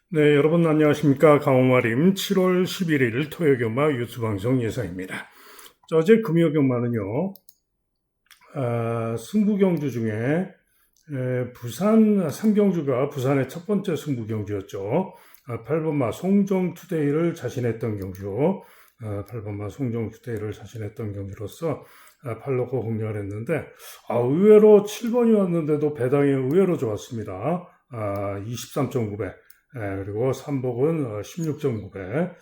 네, 여러분 안녕하십니까. 강홍마림 7월 11일 토요경마 유튜방송 예상입니다. 어제 금요경마는요, 승부경주 중에 부산 3경주가 부산의 첫 번째 승부경주였죠. 8번마 송정투데이를 자신했던 경주, 8번마 송정투데이를 자신했던 경주로서 8로코 공략을 했는데, 의외로 7번이 왔는데도 배당이 의외로 좋았습니다. 23.9배. 그리고 삼복은 16.9배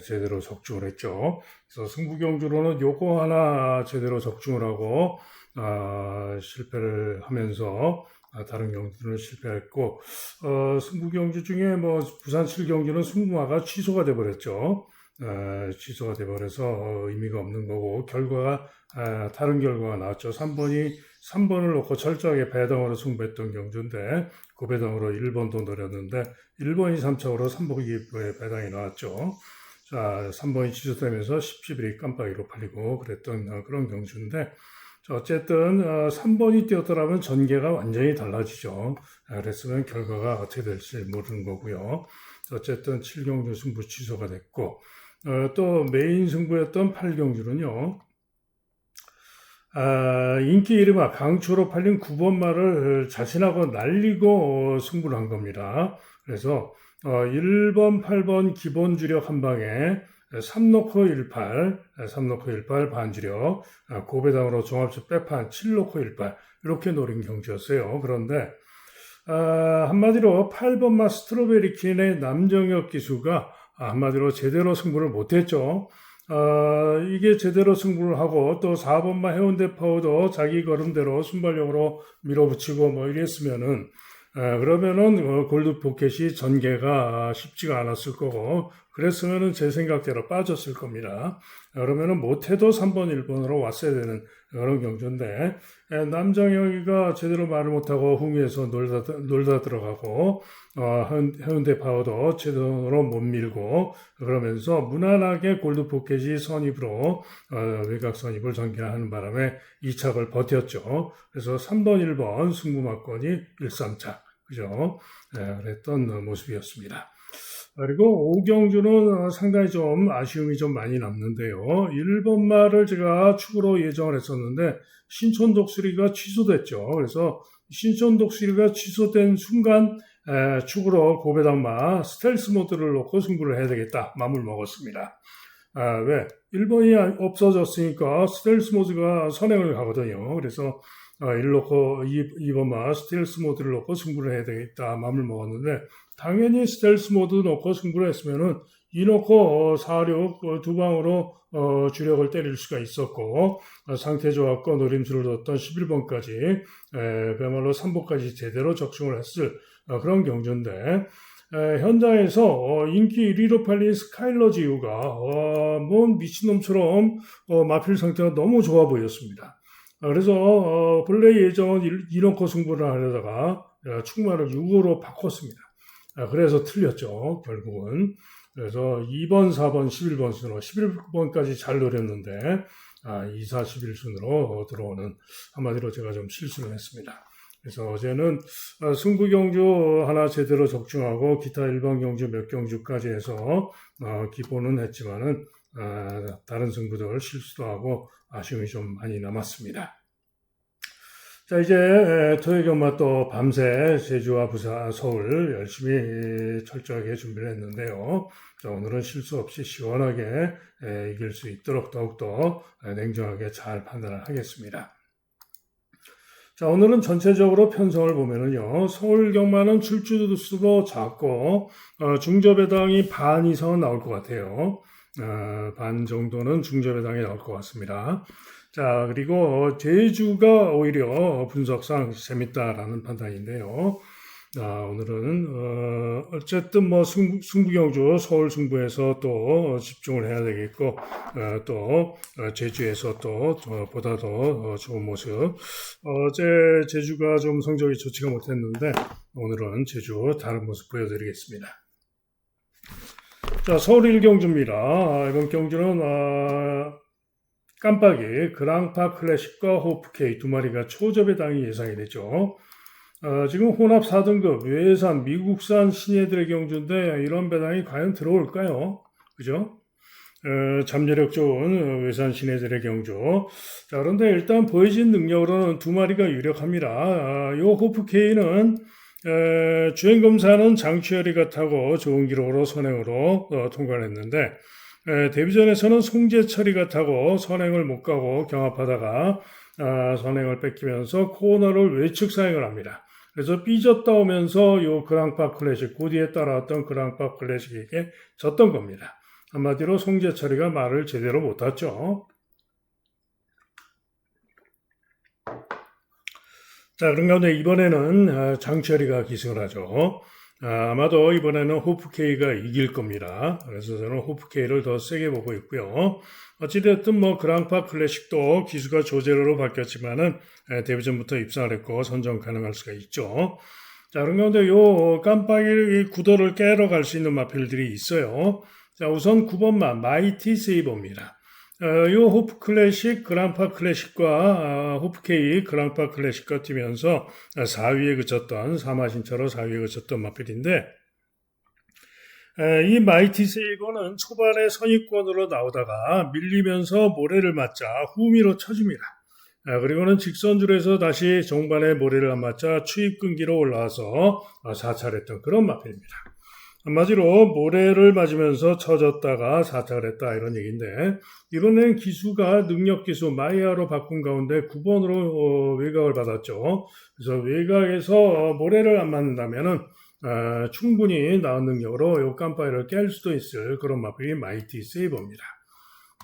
제대로 적중을 했죠. 그래서 승부경주로는 요거 하나 제대로 적중을 하고 실패를 하면서 다른 경주는 실패했고 승부경주 중에 뭐 부산 7경주는 승부마가 취소가 돼버렸죠. 취소가 돼버려서 의미가 없는 거고 결과가 다른 결과가 나왔죠. 3번을 놓고 철저하게 배당으로 승부했던 경주인데 그 배당으로 1번도 노렸는데 1번이 3착으로 3복이 배당이 나왔죠. 자, 3번이 취소되면서 11이 깜빡이로 팔리고 그랬던 그런 경주인데 어쨌든 3번이 뛰었더라면 전개가 완전히 달라지죠. 그랬으면 결과가 어떻게 될지 모르는 거고요. 어쨌든 7경주 승부 취소가 됐고 또 메인 승부였던 8경주는요. 인기 이름아 강추로 팔린 9번 말을 자신하고 날리고 승부를 한 겁니다. 그래서 1번, 8번 기본 주력 한 방에 3놓고 18, 3놓고 18 반주력, 고배당으로 종합적 빼판 7놓고 18 이렇게 노린 경주였어요. 그런데 한마디로 8번마 스트로베리 퀸의 남정혁 기수가 한마디로 제대로 승부를 못했죠. 이게 제대로 승부를 하고 또 4번마 해운대 파워도 자기 걸음대로 순발력으로 밀어붙이고 뭐 이랬으면은 그러면은 골드 포켓이 전개가 쉽지가 않았을 거고 그랬으면은 제 생각대로 빠졌을 겁니다. 그러면은 못해도 3번, 1번으로 왔어야 되는 그런 경주인데 남정혁이가 제대로 말을 못하고 흥위에서 놀다 들어가고 해운대 파워도 제대로 못 밀고 그러면서 무난하게 골드 포켓이 선입으로 외곽 선입을 전개하는 바람에 2착을 버텼죠. 그래서 3번, 1번 승부마권이 1, 3착 그죠? 그랬던 모습이었습니다. 그리고 5경주는 상당히 좀 아쉬움이 좀 많이 남는데요. 1번 말을 제가 축으로 예정을 했었는데 신촌 독수리가 취소됐죠. 그래서 신촌 독수리가 취소된 순간 축으로 고배당마 스텔스 모드를 놓고 승부를 해야 되겠다 마음을 먹었습니다. 왜? 1번이 없어졌으니까 스텔스 모드가 선행을 가거든요. 그래서 1 놓고 2번마 스텔스 모드를 놓고 승부를 해야 되겠다 마음을 먹었는데 당연히 스텔스 모드 놓고 승부를 했으면은 2 놓고 4, 6 두 방으로 주력을 때릴 수가 있었고 상태 좋았고 노림수를 뒀던 11번까지 그야말로 3복까지 제대로 적중을 했을 그런 경주인데 현장에서 인기 1위로 팔린 스카일러 지우가 뭐 미친놈처럼 마필 상태가 너무 좋아 보였습니다. 그래서 본래 예정은 2놓고 승부를 하려다가 축마를 6으로 바꿨습니다. 그래서 틀렸죠, 결국은. 그래서 2번, 4번, 11번 순으로 11번까지 잘 노렸는데 2, 4, 11순으로 들어오는 한마디로 제가 좀 실수를 했습니다. 그래서 어제는 승부경주 하나 제대로 적중하고 기타 일반 경주 몇 경주까지 해서 기본은 했지만은 다른 승부들 실수도 하고 아쉬움이 좀 많이 남았습니다. 자, 이제 토요경마 또 밤새 제주와 부산, 서울 열심히 철저하게 준비를 했는데요. 자, 오늘은 실수 없이 시원하게 이길 수 있도록 더욱더 냉정하게 잘 판단을 하겠습니다. 자, 오늘은 전체적으로 편성을 보면은요, 서울 경마는 출주수도 작고, 중저배당이 반 이상은 나올 것 같아요. 반 정도는 중저배당이 나올 것 같습니다. 자, 그리고 제주가 오히려 분석상 재밌다라는 판단인데요. 오늘은 어쨌든 뭐 승부경주 서울 승부에서 또 집중을 해야 되겠고 또 제주에서 또 보다 더 좋은 모습. 어제 제주가 좀 성적이 좋지가 못했는데 오늘은 제주 다른 모습 보여드리겠습니다. 자, 서울 1경주입니다. 이번 경주는 깜빡이 그랑파 클래식과 호프케이 두 마리가 초저배당이 예상이 되죠. 지금 혼합 4등급, 외산, 미국산 신예들의 경주인데 이런 배당이 과연 들어올까요? 그죠? 잠재력 좋은 외산 신예들의 경주. 자, 그런데 일단 보여진 능력으로는 두 마리가 유력합니다. 요 호프케이는 주행검사는 장추열이가 타고 좋은 기록으로 선행으로 통과를 했는데 데뷔전에서는 송재철이가 타고 선행을 못 가고 경합하다가 선행을 뺏기면서 코너를 외측 사행을 합니다. 그래서 삐졌다 오면서 요 그랑파 클래식, 그 뒤에 따라왔던 그랑파 클래식에게 졌던 겁니다. 한마디로 송재철이가 말을 제대로 못 탔죠. 자, 그런 가운데 이번에는 장철이가 기승을 하죠. 아마도 이번에는 호프케이가 이길 겁니다. 그래서 저는 호프케이를 더 세게 보고 있고요. 어찌됐든 뭐 그랑파 클래식도 기수가 조제로로 바뀌었지만은 데뷔전부터 입상을 했고 선정 가능할 수가 있죠. 자, 그런 가운데 요 깜빡이 구도를 깨러 갈 수 있는 마필들이 있어요. 자, 우선 9번마 마이티 세이버입니다. 요 호프 클래식, 그랑파 클래식과 호프케이 그랑파 클래식과 뛰면서 4위에 그쳤던 사마신차로 4위에 그쳤던 마필인데 이 마이티 세이버는 초반에 선입권으로 나오다가 밀리면서 모래를 맞자 후미로 쳐줍니다. 그리고는 직선줄에서 다시 종반에 모래를 안 맞자 추입 끈기로 올라와서 사찰했던 그런 마필입니다. 한마디로 모래를 맞으면서 쳐졌다가 사착을 했다 이런 얘기인데 이번엔 기수가 능력 기수 마이야로 바꾼 가운데 9번으로 외곽을 받았죠. 그래서 외곽에서 모래를 안 맞는다면은 충분히 나은 능력으로 요 깜빡이를 깰 수도 있을 그런 마필이 마이티 세이버입니다.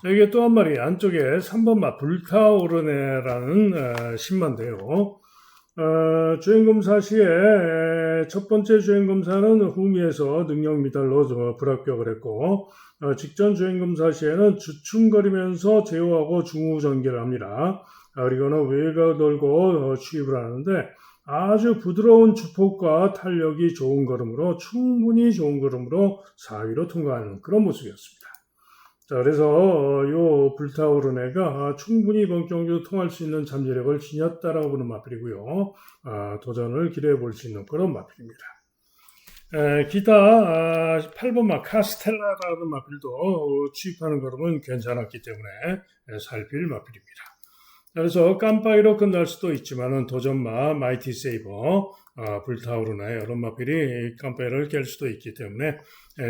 이게 또 한 마리 안쪽에 3번 마 불타오르네라는 신마인데요. 주행검사 시에 첫 번째 주행검사는 후미에서 능력 미달로 불합격을 했고 직전 주행검사 시에는 주춤거리면서 제어하고 중후 전개를 합니다. 그리고는 외곽 돌고 추입을 하는데 아주 부드러운 주폭과 탄력이 좋은 걸음으로 충분히 좋은 걸음으로 4위로 통과하는 그런 모습이었습니다. 자, 그래서 요 불타오르네가 충분히 이번 경주 통할 수 있는 잠재력을 지녔다라고 보는 마필이고요. 도전을 기대해 볼 수 있는 그런 마필입니다. 기타 8번마 카스텔라라는 마필도 취입하는 걸음은 괜찮았기 때문에 살필 마필입니다. 그래서 깜빡이로 끝날 수도 있지만은 도전마 마이티 세이버 불타오르네 이런 마필이 깜빡이를 깰 수도 있기 때문에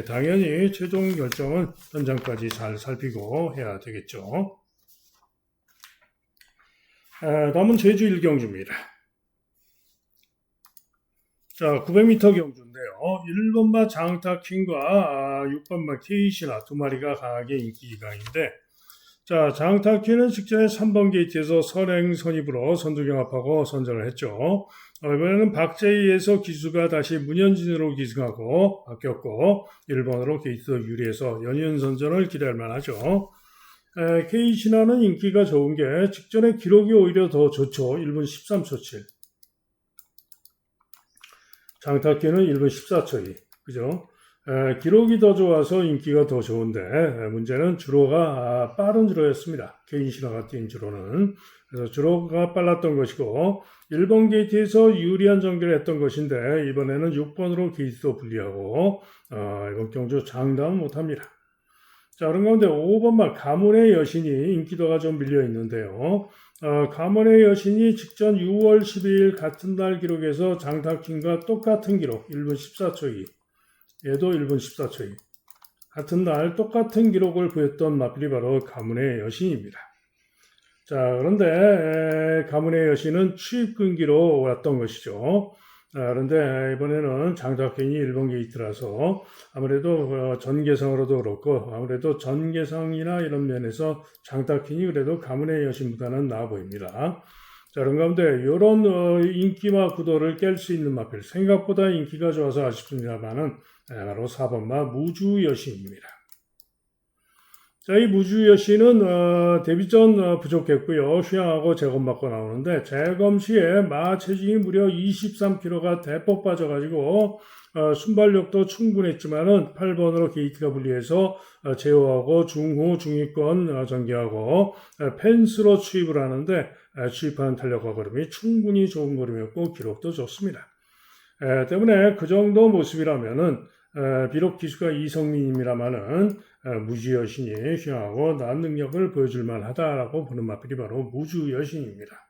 당연히 최종 결정은 현장까지 잘 살피고 해야 되겠죠. 다음은 제주 1경주입니다. 자, 900m 경주인데요. 1번마 장타퀸과 6번마 케이시나 두 마리가 강하게 인기 기강인데 자, 장타퀸은 직전에 3번 게이트에서 선행 선입으로 선두경합하고 선전을 했죠. 이번에는 박제이에서 기수가 다시 문현진으로 기승하고 바뀌었고 1번으로 게이트 유리해서 연이은 선전을 기대할 만하죠. 케이시나는 인기가 좋은 게 직전에 기록이 오히려 더 좋죠. 1분 13초 7. 장타퀸은 1분 14초 2. 그죠? 기록이 더 좋아서 인기가 더 좋은데 문제는 주로가 빠른 주로였습니다. 케이시나가 뛴 주로는. 그래서 주로가 빨랐던 것이고 1번 게이트에서 유리한 전개를 했던 것인데 이번에는 6번으로 게이트도 불리하고 이번 경주 장담은 못합니다. 자, 그런 가운데 5번마 가문의 여신이 인기도가 좀 밀려 있는데요. 가문의 여신이 직전 6월 12일 같은 날 기록에서 장타퀸과 똑같은 기록 1분 14초 2. 얘도 1분 14초 2. 같은 날 똑같은 기록을 보였던 마필이 바로 가문의 여신입니다. 자, 그런데 가문의 여신은 추입 끈기로 왔던 것이죠. 그런데 이번에는 장타퀸이 1번 게이트라서 아무래도 전개성으로도 그렇고 아무래도 전개성이나 이런 면에서 장타퀸이 그래도 가문의 여신보다는 나아 보입니다. 자, 그런 가운데 이런 인기와 구도를 깰 수 있는 마필 생각보다 인기가 좋아서 아쉽습니다만은 바로 4번마 무주 여신입니다. 자, 이 무주 여신은 데뷔전 부족했고요. 휴양하고 재검받고 나오는데 재검 시에 마 체중이 무려 23kg가 대폭 빠져가지고 순발력도 충분했지만은 8번으로 게이트가 분리해서 제어하고 중후 중위권 전개하고 펜스로 추입을 하는데 추입하는 탄력과 걸음이 충분히 좋은 걸음이었고 기록도 좋습니다. 때문에 그 정도 모습이라면은 비록 기수가 이성민입니다만은 무주 여신이 휘황하고 나은 능력을 보여줄 만하다라고 보는 마필이 바로 무주 여신입니다.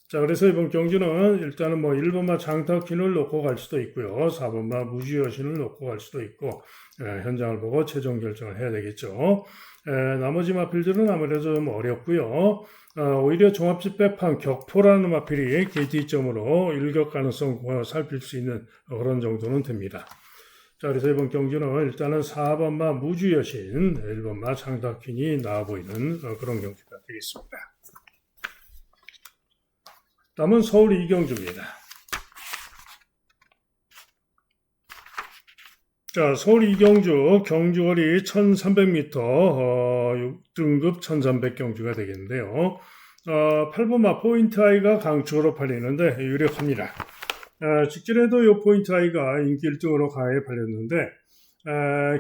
자, 그래서 이번 경주는 일단은 1번마 장타퀸을 놓고 갈 수도 있고요. 4번마 무주 여신을 놓고 갈 수도 있고 현장을 보고 최종 결정을 해야 되겠죠. 나머지 마필들은 아무래도 좀 어렵고요. 오히려 종합집 배판 격포라는 마필이 게이트2점으로 일격 가능성 살필 수 있는 그런 정도는 됩니다. 자, 그래서 이번 경주는 일단은 4번마 무주 여신, 1번마 장타퀸이 나와 보이는 그런 경주가 되겠습니다. 다음은 서울 이경주입니다. 자, 서울 이경주 경주거리 1300m 6등급 1300 경주가 되겠는데요. 8번마 포인트 아이가 강축으로 팔리는데 유력합니다. 직전에도 이 포인트 아이가 인기 1등으로 강하게 팔렸는데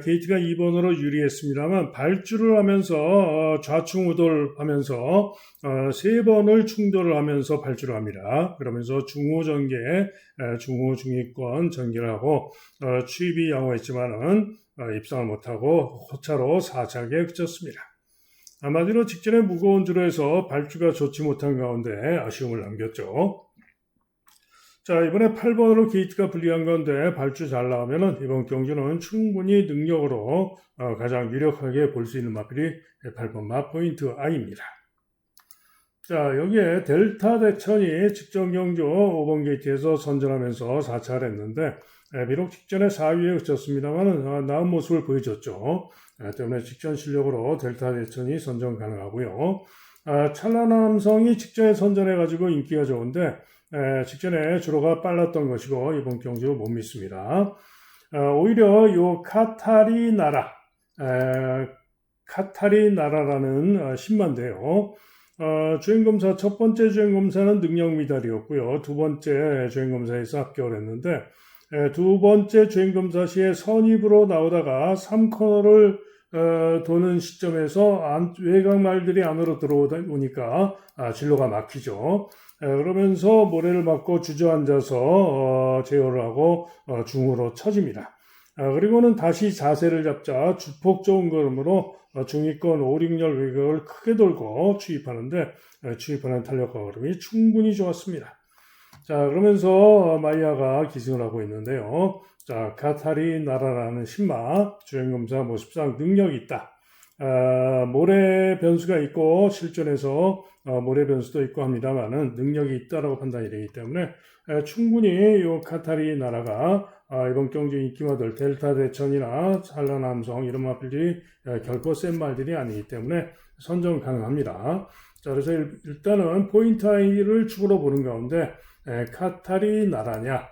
게이트가 2번으로 유리했습니다만 발주를 하면서 좌충우돌하면서 3번을 충돌을 하면서 발주를 합니다. 그러면서 중후 전개, 중후 중위권 전개를 하고 추입이 양호했지만은 입상을 못하고 호차로 4착에 그쳤습니다. 한마디로 직전에 무거운 주로에서 발주가 좋지 못한 가운데 아쉬움을 남겼죠. 자, 이번에 8번으로 게이트가 불리한 건데 발주 잘 나오면은 이번 경주는 충분히 능력으로 가장 유력하게 볼 수 있는 마필이 8번마 포인트 I입니다. 자, 여기에 델타 대천이 직전 경주 5번 게이트에서 선전하면서 4차를 했는데 비록 직전에 4위에 그쳤습니다만 나은 모습을 보여줬죠. 때문에 직전 실력으로 델타 대천이 선전 가능하고요. 찬란함성이 직전에 선전해가지고 인기가 좋은데 직전에 주로가 빨랐던 것이고 이번 경주 못 믿습니다. 오히려 요 카타리나라라는 신마인데요. 주행검사 첫 번째 주행검사는 능력 미달이었고요. 두 번째 주행검사에서 합격을 했는데 두 번째 주행검사 시에 선입으로 나오다가 3코너를 도는 시점에서 외곽말들이 안으로 들어오니까 진로가 막히죠. 그러면서 모래를 맞고 주저앉아서 제어를 하고 중으로 처집니다. 그리고는 다시 자세를 잡자 주폭 좋은 걸음으로 중위권 5, 6열 외곽을 크게 돌고 추입하는데 추입하는 탄력과 걸음이 충분히 좋았습니다. 자, 그러면서 마이야가 기승을 하고 있는데요. 자, 카타리나라라는 신마 주행검사 모습상 능력이 있다. 모래 변수가 있고 실전에서 모래 변수도 있고 합니다만은 능력이 있다라고 판단이 되기 때문에 충분히 이 카타리나라가 이번 경주 인기마들 델타 대천이나 찬란함성 이런 마필들이 결코 센 말들이 아니기 때문에 선정 가능합니다. 자, 그래서 일단은 포인트 아이를 축으로 보는 가운데 카타리나라냐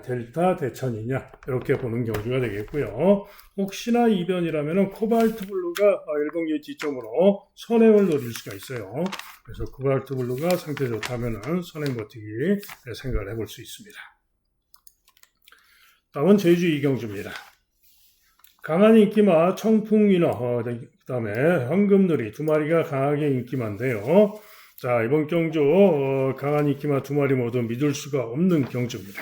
델타 대천이냐 이렇게 보는 경주가 되겠고요. 혹시나 이변이라면 코발트 블루가 1번 게이트 지점으로 선행을 노릴 수가 있어요. 그래서 코발트 블루가 상태 좋다면 선행 버티기 생각을 해볼 수 있습니다. 다음은 제주 이경주입니다. 강한 인기마 청풍인어 그 다음에 황금누리 두 마리가 강하게 인기마인데요. 자, 이번 경주 강한 인기마 두 마리 모두 믿을 수가 없는 경주입니다.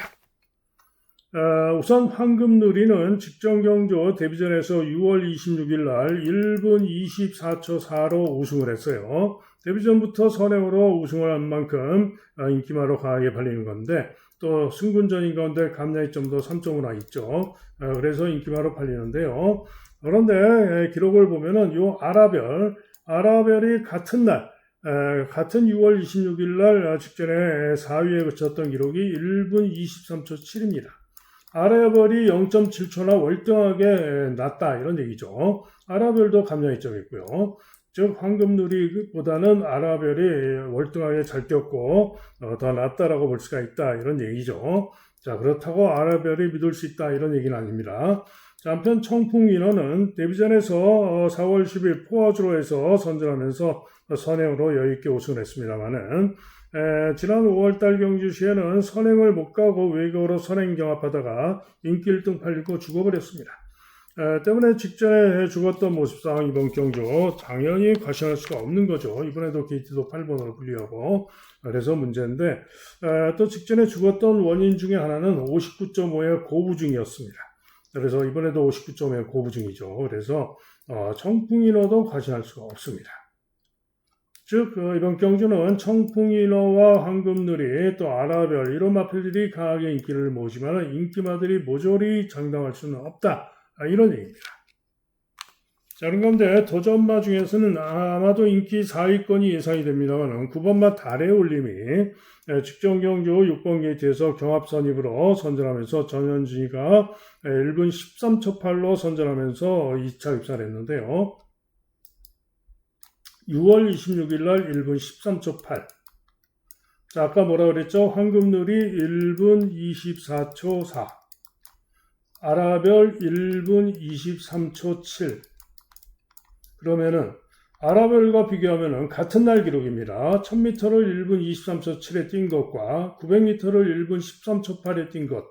우선 황금누리는 직전 경주 데뷔전에서 6월 26일 날 1분 24초 4로 우승을 했어요. 데뷔전부터 선행으로 우승을 한 만큼 인기마로 강하게 팔리는 건데 또 승군전인 가운데 감량점도 3.5나 있죠. 그래서 인기마로 팔리는데요. 그런데 기록을 보면은 요 아라별이 같은 날 같은 6월 26일 날 직전에 4위에 그쳤던 기록이 1분 23초 7입니다. 아라별이 0.7초나 월등하게 낮다 이런 얘기죠. 아라별도 감량이점이 있고요. 즉 황금누리보다는 아라별이 월등하게 잘 뛰었고 더 낫다라고 볼 수가 있다 이런 얘기죠. 자, 그렇다고 아라별이 믿을 수 있다 이런 얘기는 아닙니다. 자, 한편 청풍인어는 데뷔전에서 4월 10일 포화주로에서 선전하면서 선행으로 여유있게 우승을 했습니다만은 지난 5월달 경주 시에는 선행을 못 가고 외곽으로 선행 경합하다가 인기 1등 팔리고 죽어버렸습니다. 때문에 직전에 죽었던 모습상 이번 경주 당연히 과신할 수가 없는 거죠. 이번에도 게이트도 8번으로 분리하고 그래서 문제인데 또 직전에 죽었던 원인 중에 하나는 59.5의 고부중이었습니다. 그래서 이번에도 59.5의 고부중이죠. 그래서 청풍인어도 과신할 수가 없습니다. 즉 이번 경주는 청풍인어와 황금누리 또 아라별 이런 마필들이 강하게 인기를 모으지만 인기마들이 모조리 장담할 수는 없다. 이런 얘기입니다. 자, 그런 가운데 도전마 중에서는 아마도 인기 4위권이 예상이 됩니다만 9번마 달의 울림이 직전 경주 6번 게이트에서 경합 선입으로 선전하면서 전현준이가 1분 13초 8로 선전하면서 2차 입사를 했는데요. 6월 26일 날 1분 13초 8. 자, 아까 뭐라 그랬죠? 황금누리 1분 24초 4. 아라별 1분 23초 7. 그러면은 아라별과 비교하면은 같은 날 기록입니다. 1000m를 1분 23초 7에 뛴 것과 900m를 1분 13초 8에 뛴 것.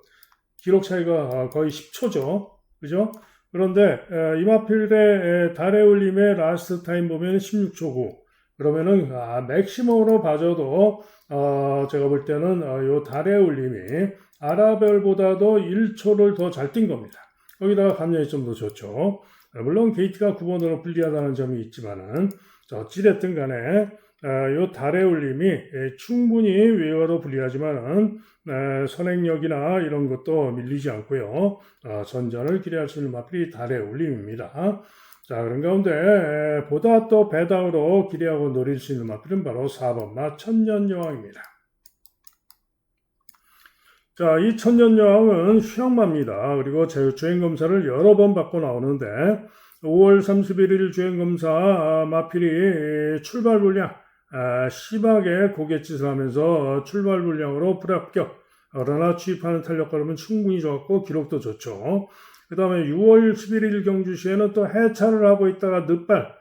기록 차이가 거의 10초죠. 그죠? 그런데 이마필의 달의 울림의 라스트 타임 보면 16초 9. 그러면은 맥시멈으로 봐줘도 제가 볼 때는 요 달의 울림이 아라별보다도 1초를 더 잘 뛴 겁니다. 거기다가 감량이 좀 더 좋죠. 물론 게이트가 9번으로 불리하다는 점이 있지만은 어찌됐든 간에 요 달의 울림이 충분히 외화로 불리하지만은 선행력이나 이런 것도 밀리지 않고요. 선전을 기대할 수 있는 마필이 달의 울림입니다. 자, 그런 가운데 보다 또 배당으로 기대하고 노릴 수 있는 마필은 바로 4번마 천년여왕입니다. 자, 이 천년여왕은 휴양마입니다. 그리고 주행검사를 여러 번 받고 나오는데 5월 31일 주행검사 마필이 출발 불량 심하게 고갯짓을 하면서 출발 불량으로 불합격. 그러나 취입하는 탄력 걸음은 충분히 좋았고 기록도 좋죠. 그 다음에 6월 11일 경주 시에는 또 해차를 하고 있다가 늦발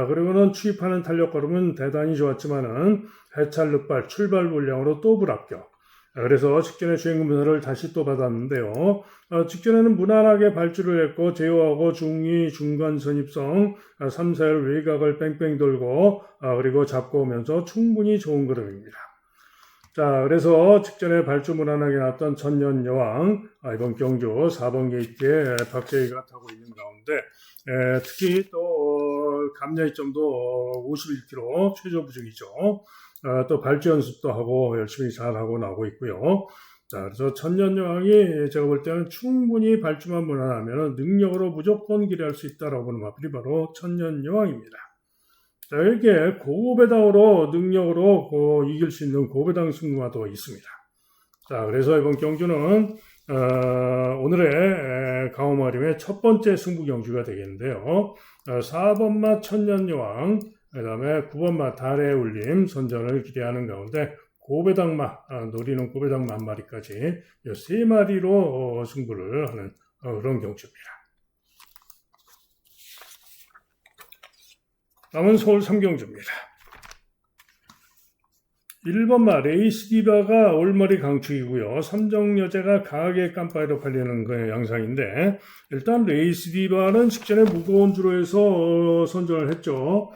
그리고는 취입하는 탄력 걸음은 대단히 좋았지만은 해찰 늦발 출발 불량으로 또 불합격. 그래서 직전에 주행검사를 다시 또 받았는데요. 직전에는 무난하게 발주를 했고 제어하고 중위, 중간 선입성, 3, 4열 외곽을 뺑뺑 돌고 그리고 잡고 오면서 충분히 좋은 걸음입니다. 자, 그래서 직전에 발주 무난하게 나왔던 천년여왕 이번 경주 4번 게이트에 박재희가 타고 있는 가운데 특히 또 감량이점도 51km 최저 부족이죠. 또 발주 연습도 하고 열심히 잘하고 나오고 있고요. 자, 그래서 천년여왕이 제가 볼 때는 충분히 발주만 무난하면 능력으로 무조건 기대할 수 있다라고 보는 마필이 바로 천년여왕입니다. 자, 이렇게 고배당으로 능력으로 이길 수 있는 고배당 승마도 있습니다. 자, 그래서 이번 경주는 오늘의 강호마림의 첫 번째 승부 경주가 되겠는데요. 4번마 천년여왕 그 다음에 9번마 달의 울림 선전을 기대하는 가운데 고배당마 노리는 고배당마 한 마리까지 이 세 마리로 승부를 하는 그런 경주입니다. 다음은 서울 3경주입니다. 1번마 레이스 디바가 올머리 강축이고요. 삼정여제가 강하게 깜빡이로 팔리는 그 양상인데 일단 레이스 디바는 직전에 무거운 주로 해서 선전을 했죠.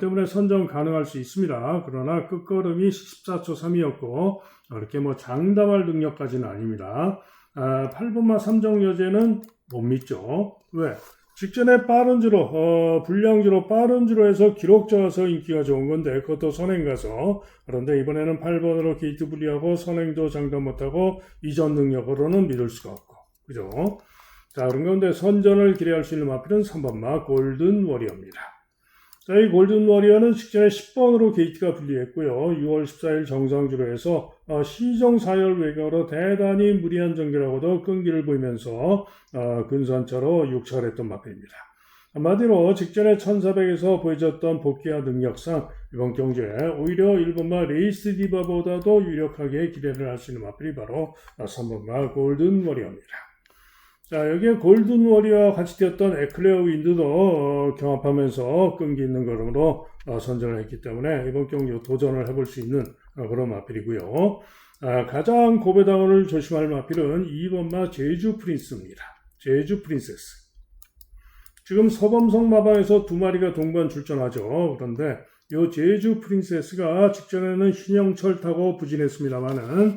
때문에 선전 가능할 수 있습니다. 그러나 끝걸음이 14초 3이었고 이렇게 장담할 능력까지는 아닙니다. 8번마 삼정여제는 못 믿죠. 왜? 직전에 빠른 주로 불량주로 빠른 주로 해서 기록 좋아서 인기가 좋은 건데 그것도 선행 가서 그런데 이번에는 8번으로 게이트 분리하고 선행도 장담 못하고 이전 능력으로는 믿을 수가 없고 그죠? 자, 그런 가운데 선전을 기대할 수 있는 마필은 3번마 골든 워리어입니다. 자, 이 골든 워리어는 직전에 10번으로 게이트가 분리했고요. 6월 14일 정상주로 해서 시정 4열 외곽으로 대단히 무리한 전개라고도 끈기를 보이면서 근선차로 6차를 했던 마필입니다. 한마디로 직전에 1400에서 보여줬던 복귀와 능력상 이번 경주에 오히려 1번마 레이스 디바보다도 유력하게 기대를 할 수 있는 마필이 바로 3번마 골든 워리어입니다. 자, 여기에 골든 워리와 같이 뛰었던 에클레어 윈드도 경합하면서 끈기 있는 걸음으로 선전을 했기 때문에 이번 경기 도전을 해볼 수 있는 그런 마필이고요. 가장 고배당을 조심할 마필은 2번마 제주 프린스입니다. 제주 프린세스. 지금 서범성 마방에서 두 마리가 동반 출전하죠. 그런데 이 제주 프린세스가 직전에는 신형철 타고 부진했습니다만은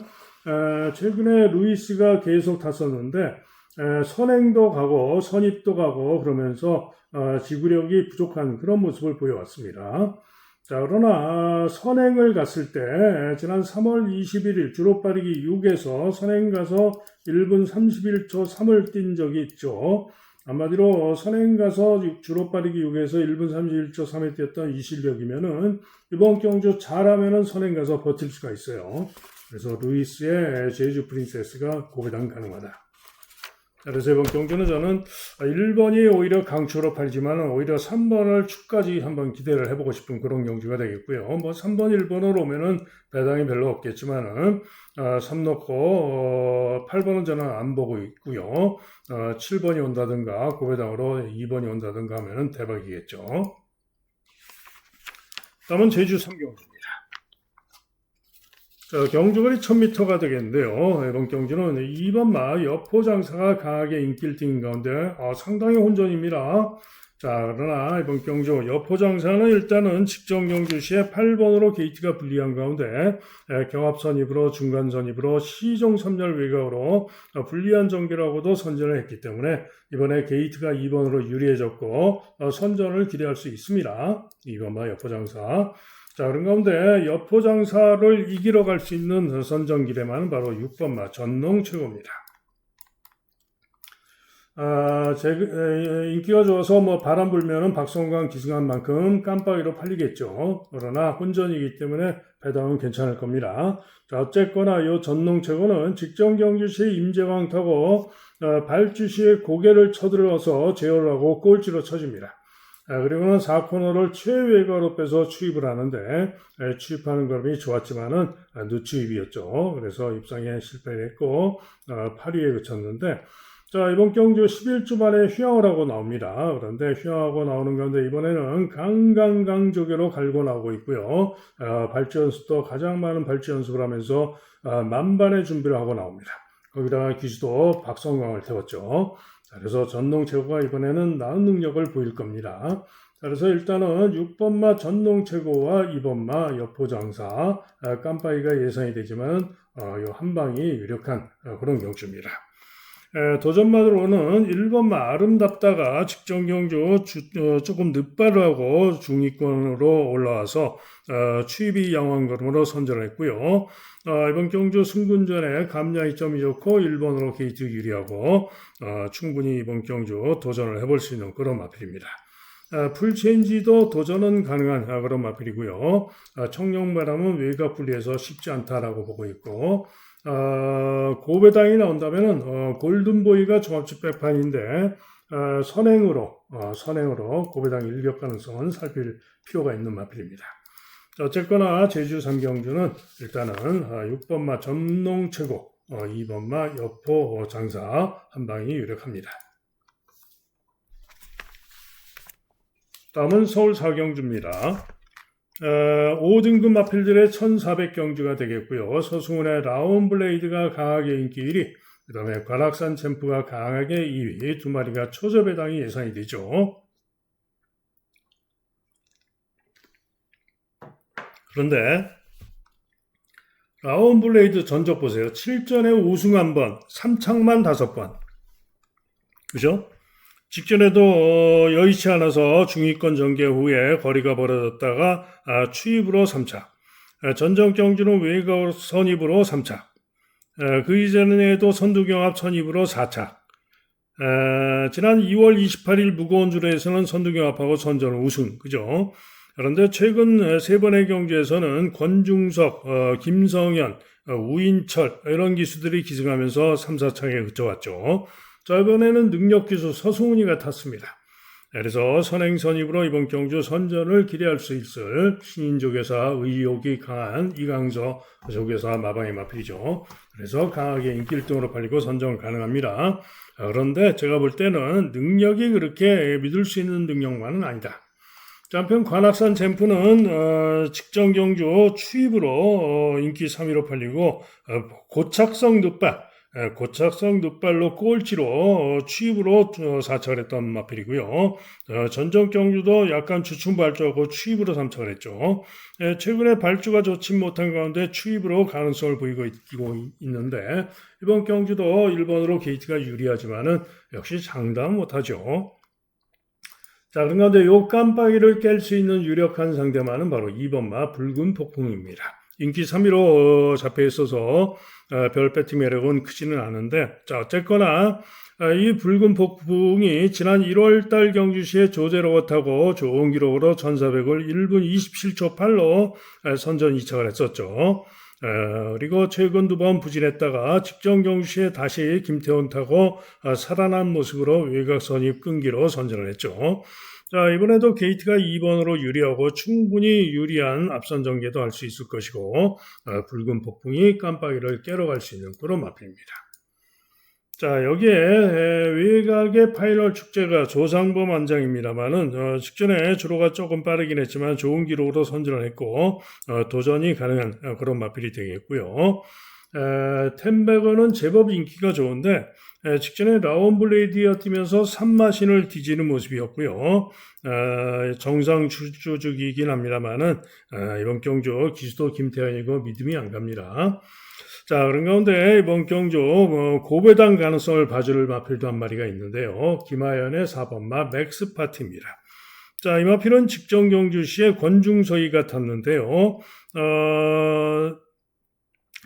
최근에 루이스가 계속 탔었는데 선행도 가고 선입도 가고 그러면서 지구력이 부족한 그런 모습을 보여왔습니다. 자, 그러나 선행을 갔을 때 지난 3월 21일 주로빠르기 6에서 선행 가서 1분 31초 3을 뛴 적이 있죠. 한마디로 선행 가서 주로빠르기 6에서 1분 31초 3에 뛰었던 이 실력이면은 이번 경주 잘하면은 선행 가서 버틸 수가 있어요. 그래서 루이스의 제주 프린세스가 고배당 가능하다. 그래서 이번 경주는 저는 1번이 오히려 강추로 팔지만 오히려 3번을 축까지 한번 기대를 해보고 싶은 그런 경주가 되겠고요. 뭐 3번, 1번으로 오면은 배당이 별로 없겠지만은 3 놓고 8번은 저는 안 보고 있고요. 7번이 온다든가 고배당으로 2번이 온다든가 하면은 대박이겠죠. 다음은 제주 3경주입니다. 자, 경주거리 1000m가 되겠는데요. 이번 경주는 2번 마 여포장사가 강하게 인기를 띈 가운데 상당히 혼전입니다. 자, 그러나 이번 경주 여포장사는 일단은 직전 경주 시에 8번으로 게이트가 불리한 가운데 경합 선입으로 중간 선입으로 시종 3열 외곽으로 불리한 전개라고도 선전을 했기 때문에 이번에 게이트가 2번으로 유리해졌고 선전을 기대할 수 있습니다. 2번 마 여포장사. 자, 그런 가운데 여포장사를 이기러 갈 수 있는 선전기대만은 바로 6번마 전농 최고입니다. 인기가 좋아서 뭐 바람 불면은 박성광 기승한 만큼 깜빡이로 팔리겠죠. 그러나 혼전이기 때문에 배당은 괜찮을 겁니다. 자, 어쨌거나 이 전농 최고는 직전 경주 시 임재광 타고 발주 시에 고개를 쳐들어서 제어를 하고 꼴찌로 쳐집니다. 그리고는 4코너를 최외곽으로 빼서 추입을 하는데 추입하는 걸음이 좋았지만은 누추입이었죠. 그래서 입상에 실패했고 8위에 그쳤는데 자, 이번 경주 11주 만에 휘황을 하고 나옵니다. 그런데 휘황하고 나오는 가운데 이번에는 강조개로 갈고 나오고 있고요. 발주 연습도 가장 많은 발주 연습을 하면서 만반의 준비를 하고 나옵니다. 거기다가 기수도 박성광을 태웠죠. 자, 그래서 전농 최고가 이번에는 나은 능력을 보일 겁니다. 자, 그래서 일단은 6번마 전농 최고와 2번마 여포장사 깜빡이가 예상이 되지만 이 한방이 유력한 그런 경주입니다. 도전마들로는 1번마 아름답다가 직전 경주 조금 늦발을 하고 중위권으로 올라와서 추입이 양호한 걸음으로 선전을 했고요. 이번 경주 승군전에 감량이점이 좋고 1번으로 게이트 유리하고 충분히 이번 경주 도전을 해볼 수 있는 그런 마필입니다. 풀체인지도 도전은 가능한 그런 마필이고요. 청룡바람은 외곽 분리해서 쉽지 않다라고 보고 있고 고배당이 나온다면은 골든보이가 종합집 백판인데 선행으로 고배당 일격 가능성은 살필 필요가 있는 마필입니다. 어쨌거나 제주 3경주는 일단은 6번마 전농 최고, 2번마 여포 장사 한방이 유력합니다. 다음은 서울 4경주입니다. 5등급 마필들의 1400경주가 되겠고요. 서승훈의 라온블레이드가 강하게 인기 1위, 그 다음에 관악산 챔프가 강하게 2위, 두 마리가 초저배당이 예상이 되죠. 그런데 라온블레이드 전적 보세요. 7전에 우승 1번, 3착만 5번. 그죠? 직전에도 여의치 않아서 중위권 전개 후에 거리가 벌어졌다가 추입으로 3착, 전정 경주는 외곽 선입으로 3착, 그 이전에도 선두경합 선입으로 4착, 지난 2월 28일 무거운 주로에서는 선두경합하고 선전 우승, 그죠? 그런데 최근 3번의 경주에서는 권중석, 김성현, 우인철 이런 기수들이 기승하면서 3, 4착에 그쳐왔죠. 자, 이번에는 능력기수 서승훈이가 탔습니다. 그래서 선행선입으로 이번 경주 선전을 기대할 수 있을 신인조교사 의욕이 강한 이강서 조교사 마방의 마필이죠. 그래서 강하게 인기 1등으로 팔리고 선전 가능합니다. 그런데 제가 볼 때는 능력이 그렇게 믿을 수 있는 능력만은 아니다. 한편 관악산 젠프는 직전 경주 추입으로 인기 3위로 팔리고 고착성 눕발로 꼴찌로 추입으로 4착을 했던 마필이고요. 전전 경주도 약간 주춤 발주하고 추입으로 3착을 했죠. 최근에 발주가 좋지 못한 가운데 추입으로 가능성을 보이고 있는데 이번 경주도 1번으로 게이트가 유리하지만은 역시 장담 못하죠. 자, 그런 가운데 요 깜빡이를 깰 수 있는 유력한 상대만은 바로 2번마 붉은 폭풍입니다. 인기 3위로 잡혀 있어서 별 배팅 매력은 크지는 않은데, 자, 어쨌거나 이 붉은 폭풍이 지난 1월달 경주시에 조제로고 타고 좋은 기록으로 1400을 1분 27초 8로 선전 2착을 했었죠. 그리고 최근 2번 부진했다가 직전 경주시에 다시 김태원 타고 살아난 모습으로 외곽 선입 끈기로 선전을 했죠. 자, 이번에도 게이트가 2번으로 유리하고 충분히 유리한 앞선 전개도 할 수 있을 것이고 붉은 폭풍이 깜빡이를 깨러 갈 수 있는 그런 마필입니다. 자, 여기에 외곽의 파이널 축제가 조상범 안장입니다만은 직전에 주로가 조금 빠르긴 했지만 좋은 기록으로 선전을 했고 도전이 가능한 그런 마필이 되겠고요. 템베거는 제법 인기가 좋은데 직전에 라운블레이드에 뛰면서 3마신을 뒤지는 모습이었고요. 정상 주주이긴 합니다만은 이번 경주 기수도 김태현이고 믿음이 안 갑니다. 자, 그런 가운데 이번 경주 고배당 가능성을 봐줄 마필도 한 마리가 있는데요. 김하연의 4번마 맥스파티입니다. 자, 이 마필은 직전 경주시에 권중서희가 탔는데요.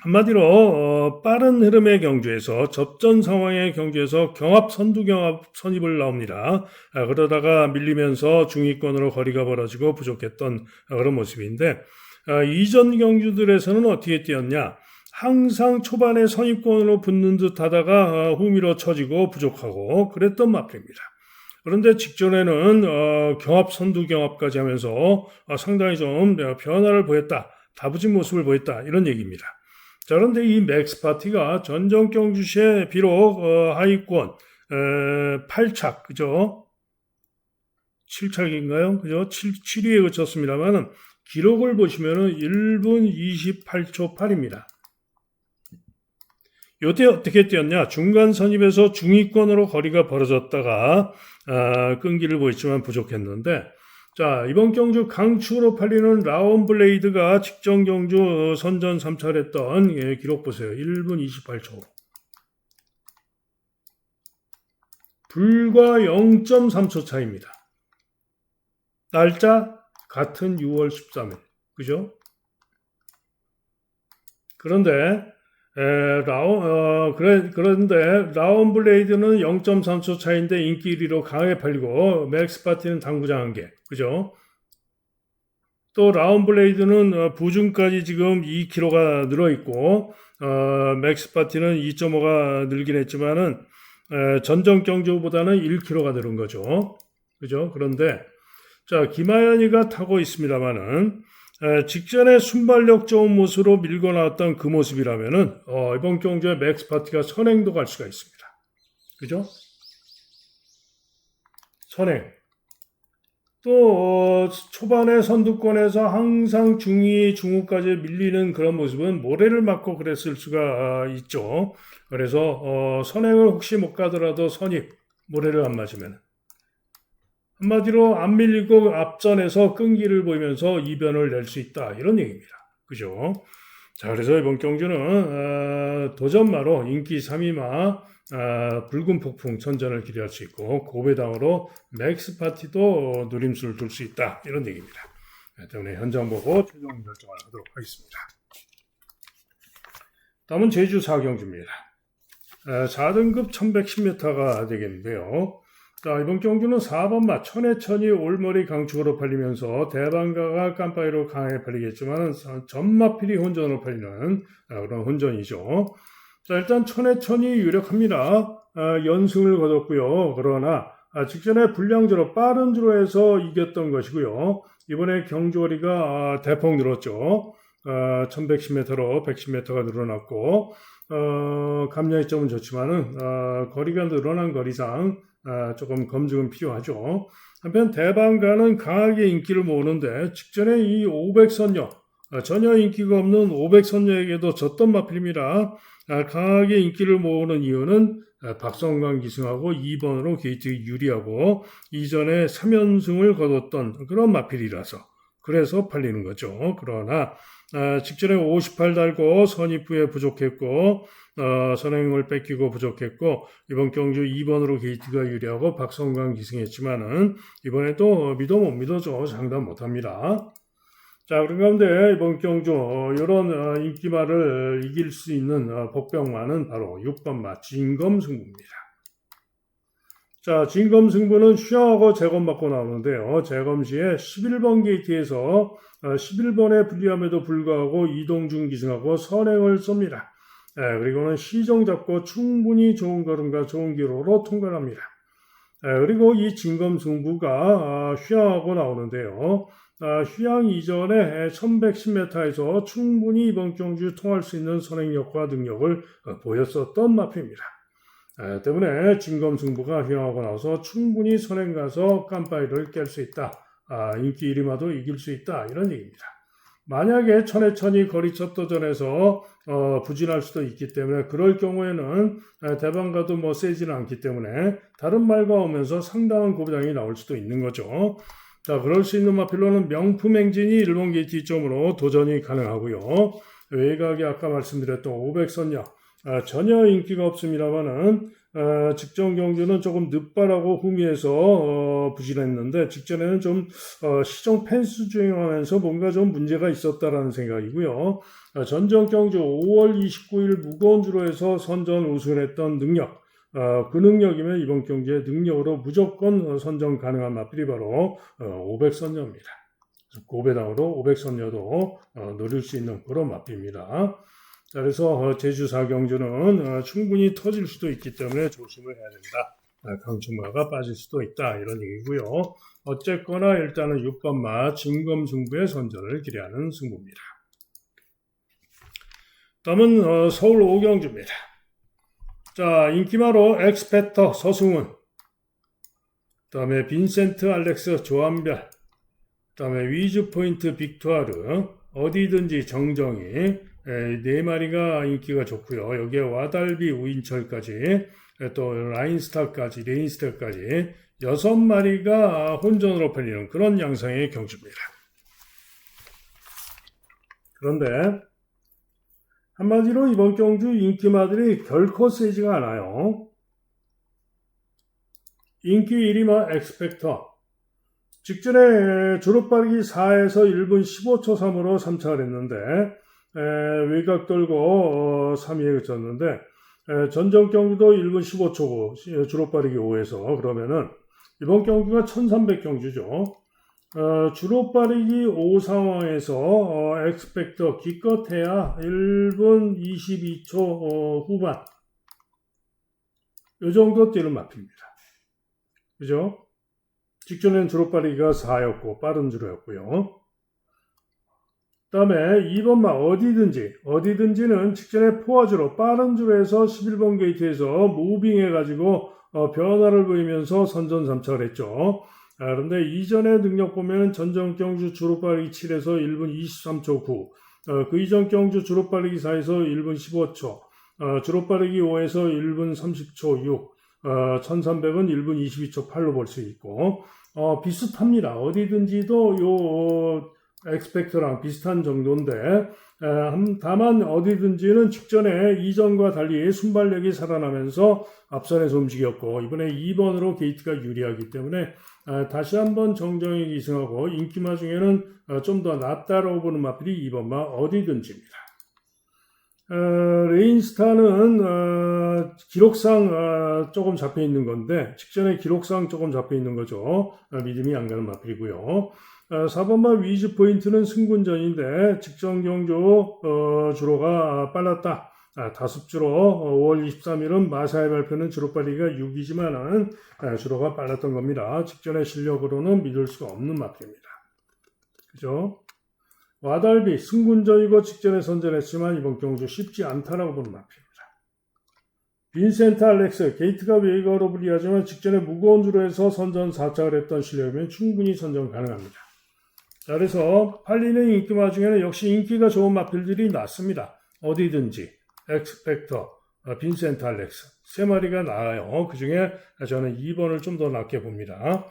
한마디로 빠른 흐름의 경주에서 접전 상황의 경주에서 선두 경합 선입을 나옵니다. 그러다가 밀리면서 중위권으로 거리가 벌어지고 부족했던 그런 모습인데 이전 경주들에서는 어떻게 뛰었냐? 항상 초반에 선입권으로 붙는 듯 하다가 후미로 처지고 부족하고 그랬던 마필입니다. 그런데 직전에는 선두 경합까지 하면서 상당히 좀 변화를 보였다. 다부진 모습을 보였다. 이런 얘기입니다. 자, 그런데 이 맥스파티가 전전 경주시에 비록 하위권 8착, 그죠? 7착인가요? 그죠? 7위에 그쳤습니다만은 기록을 보시면은 1분 28초 8입니다. 요때 어떻게 뛰었냐? 중간 선입에서 중위권으로 거리가 벌어졌다가 끈기를 보였지만 부족했는데 자, 이번 경주 강축으로 팔리는 라운블레이드가 직전 경주 선전 3차를 했던 기록 보세요. 1분 28초. 불과 0.3초 차이입니다. 날짜 같은 6월 13일. 그죠? 그런데 그런데 라운블레이드는 0.3초 차이인데 인기 1위로 강하게 팔리고 맥스파티는 당구장 1개. 그죠? 또 라운블레이드는 부중까지 지금 2kg가 늘어있고 맥스파티는 2.5가 늘긴 했지만은 전전 경주보다는 1kg가 늘은 거죠. 그죠? 그런데 자, 김하연이가 타고 있습니다만은 직전에 순발력 좋은 모습으로 밀고 나왔던 그 모습이라면은 이번 경주에 맥스파티가 선행도 갈 수가 있습니다. 그죠? 선행. 또 초반에 선두권에서 항상 중위, 중후까지 밀리는 그런 모습은 모래를 맞고 그랬을 수가 있죠. 그래서 선행을 혹시 못 가더라도 선입, 모래를 안 맞으면 한마디로 안 밀리고 앞전에서 끈기를 보이면서 이변을 낼 수 있다. 이런 얘기입니다. 그죠? 자, 그래서 이번 경주는 도전마로 인기 3위마 붉은 폭풍 선전을 기대할 수 있고 고배당으로 맥스파티도 누림수를 둘 수 있다. 이런 얘기입니다. 때문에 현장 보고 최종 결정을 하도록 하겠습니다. 다음은 제주 4경주입니다. 4등급 1110m가 되겠는데요. 자, 이번 경주는 4번마 천해천이 올머리 강축으로 팔리면서 대방가가 깜빡이로 강하게 팔리겠지만 전마필이 혼전으로 팔리는 그런 혼전이죠. 자, 일단 천해천이 유력합니다. 연승을 거뒀고요. 그러나 직전에 불량주로 빠른 주로 해서 이겼던 것이고요. 이번에 경주거리가 대폭 늘었죠. 1110m로 110m가 늘어났고 감량이점은 좋지만은 거리가 늘어난 거리상 조금 검증은 필요하죠. 한편 대방가는 강하게 인기를 모으는데 직전에 이 500선녀 전혀 인기가 없는 500선녀에게도 졌던 마필입니다. 강하게 인기를 모으는 이유는 박성광 기승하고 2번으로 게이트 유리하고 이전에 3연승을 거뒀던 그런 마필이라서 그래서 팔리는 거죠. 그러나 직전에 58 달고 선입 후에 부족했고 선행을 뺏기고 부족했고 이번 경주 2번으로 게이트가 유리하고 박성광 기승했지만은 이번에도 믿어 못 믿어죠. 장담 못합니다. 자, 그런 가운데 이번 경주 이런 인기마를 이길 수 있는 복병마는 바로 6번마 진검승부입니다. 자, 진검승부는 휘하고 재검 받고 나오는데요. 재검 시에 11번 게이트에서 11번에 불리함에도 불구하고 이동중 기승하고 선행을 쏩니다. 그리고는 시정 잡고 충분히 좋은 걸음과 좋은 기로로 통과합니다. 그리고 이 진검승부가 휘하고 나오는데요. 휴양 이전에 1110m에서 충분히 이번 경주 통할 수 있는 선행력과 능력을 보였었던 마표입니다. 때문에 진검승부가 휴양하고 나와서 충분히 선행 가서 깜빠이를 깰 수 있다. 인기 1위마도 이길 수 있다. 이런 얘기입니다. 만약에 천해천이 거리 첫 도전에서 부진할 수도 있기 때문에 그럴 경우에는 대방가도 뭐 세지는 않기 때문에 다른 말과 오면서 상당한 고비당이 나올 수도 있는 거죠. 자, 그럴 수 있는 마필로는 명품 행진이 일본 게이트 2점으로 도전이 가능하고요. 외곽이 아까 말씀드렸던 500선녀 전혀 인기가 없습니다만은 직전 경주는 조금 늦바라고 후미에서 부진했는데 직전에는 좀 시정 펜스 주행하면서 뭔가 좀 문제가 있었다라는 생각이고요. 전전 경주 5월 29일 무거운 주로 해서 선전 우승을 했던 능력 그 능력이면 이번 경주의 능력으로 무조건 선정 가능한 마필이 바로 500선녀입니다. 고배당으로 500선녀도 노릴 수 있는 그런 마필입니다. 자, 그래서 제주 4경주는 충분히 터질 수도 있기 때문에 조심을 해야 된다. 강충마가 빠질 수도 있다. 이런 얘기고요. 어쨌거나 일단은 6번마 진검승부의 선전을 기대하는 승부입니다. 다음은 서울 5경주입니다. 자, 인기마로 엑스페터 서승훈, 그 다음에 빈센트 알렉스 조한별, 그 다음에 위즈포인트 빅투아르, 어디든지 정정이 네 마리가 인기가 좋고요. 여기에 와달비 우인철까지 또 레인스타까지 6마리가 혼전으로 팔리는 그런 양상의 경주입니다. 그런데 한마디로 이번 경주 인기마들이 결코 세지가 않아요. 인기 1위마 엑스펙터. 직전에 주로빠르기 4에서 1분 15초 3으로 3차를 했는데 외곽 돌고 3위에 그쳤는데 전전 경주도 1분 15초고 주로빠르기 5에서 그러면은 이번 경주가 1300경주죠. 주로 빠르기 5 상황에서 엑스펙터 기껏해야 1분 22초 후반 이 정도 뛰는 마필입니다. 그죠? 직전엔 주로 빠르기가 4였고 빠른 주로였고요. 그 다음에 2번마 어디든지는 직전에 포화주로 빠른 주로에서 11번 게이트에서 무빙해가지고 변화를 보이면서 선전 3차를 했죠. 그런데 이전의 능력 보면 전전 경주 주로빠르기 7에서 1분 23초 9, 그 이전 경주 주로빠르기 4에서 1분 15초, 주로빠르기 5에서 1분 30초 6, 1300은 1분 22초 8로 볼 수 있고 비슷합니다. 어디든지도 요 엑스펙터랑 비슷한 정도인데 다만 어디든지는 직전에 이전과 달리 순발력이 살아나면서 앞선에서 움직였고 이번에 2번으로 게이트가 유리하기 때문에 다시 한번 정정에 기승하고 인기마 중에는 좀 더 낫다라고 보는 마필이 2번마 어디든지입니다. 레인스타는 기록상 조금 잡혀있는 건데 직전에 기록상 조금 잡혀있는 거죠. 믿음이 안 가는 마필이고요. 4번마 위즈 포인트는 승군전인데 직전 경주 주로가 빨랐다. 다습주로 5월 23일은 마사의 발표는 주로 빨리가 6이지만은 주로가 빨랐던 겁니다. 직전의 실력으로는 믿을 수가 없는 마표입니다. 그죠? 와달비 승군전이고 직전에 선전했지만 이번 경주 쉽지 않다라고 보는 마표입니다. 빈센트 알렉스 게이트가 웨이거로 불리하지만 직전에 무거운 주로 해서 선전 4착을 했던 실력이면 충분히 선전 가능합니다. 자, 그래서 팔리는 인기마 중에는 역시 인기가 좋은 마필들이 났습니다. 어디든지 엑스펙터, 빈센트 알렉스 세 마리가 나아요. 그 중에 저는 2번을 좀 더 낮게 봅니다.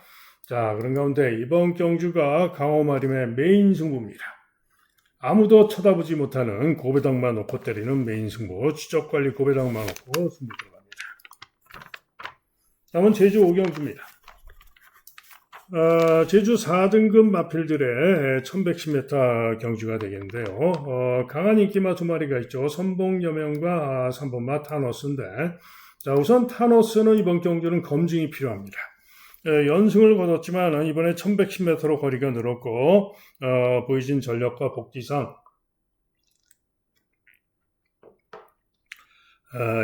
자, 그런 가운데 이번 경주가 강호마림의 메인 승부입니다. 아무도 쳐다보지 못하는 고배당만 놓고 때리는 메인 승부, 추적관리 고배당만 놓고 승부 들어갑니다. 다음은 제주 5경주입니다. 제주 4등급 마필들의 1110m 경주가 되겠는데요. 강한 인기마 두 마리가 있죠. 선봉여명과 3번마 타노스인데, 자, 우선 타노스는 이번 경주는 검증이 필요합니다. 연승을 거뒀지만 이번에 1110m로 거리가 늘었고 보이진 전력과 복지상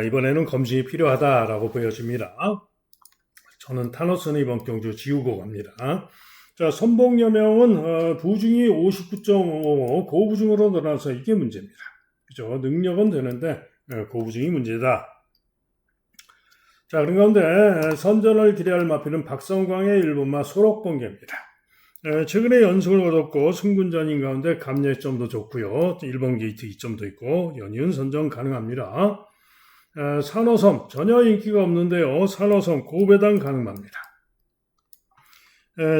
이번에는 검증이 필요하다라고 보여집니다. 저는 타노스는 이번 경주 지우고 갑니다. 자, 선봉여명은 부중이 59.5 고부중으로 늘어나서 이게 문제입니다. 그죠? 능력은 되는데 고부중이 문제다. 자, 그런 가운데 선전을 기대할 마필은 박성광의 1번마 소록번개입니다. 최근에 연승을 거뒀고 승군전인 가운데 감내점도 좋고요. 1번 게이트 2점도 있고 연이은 선전 가능합니다. 산호섬 전혀 인기가 없는데요. 산호섬 고배당 가능합니다.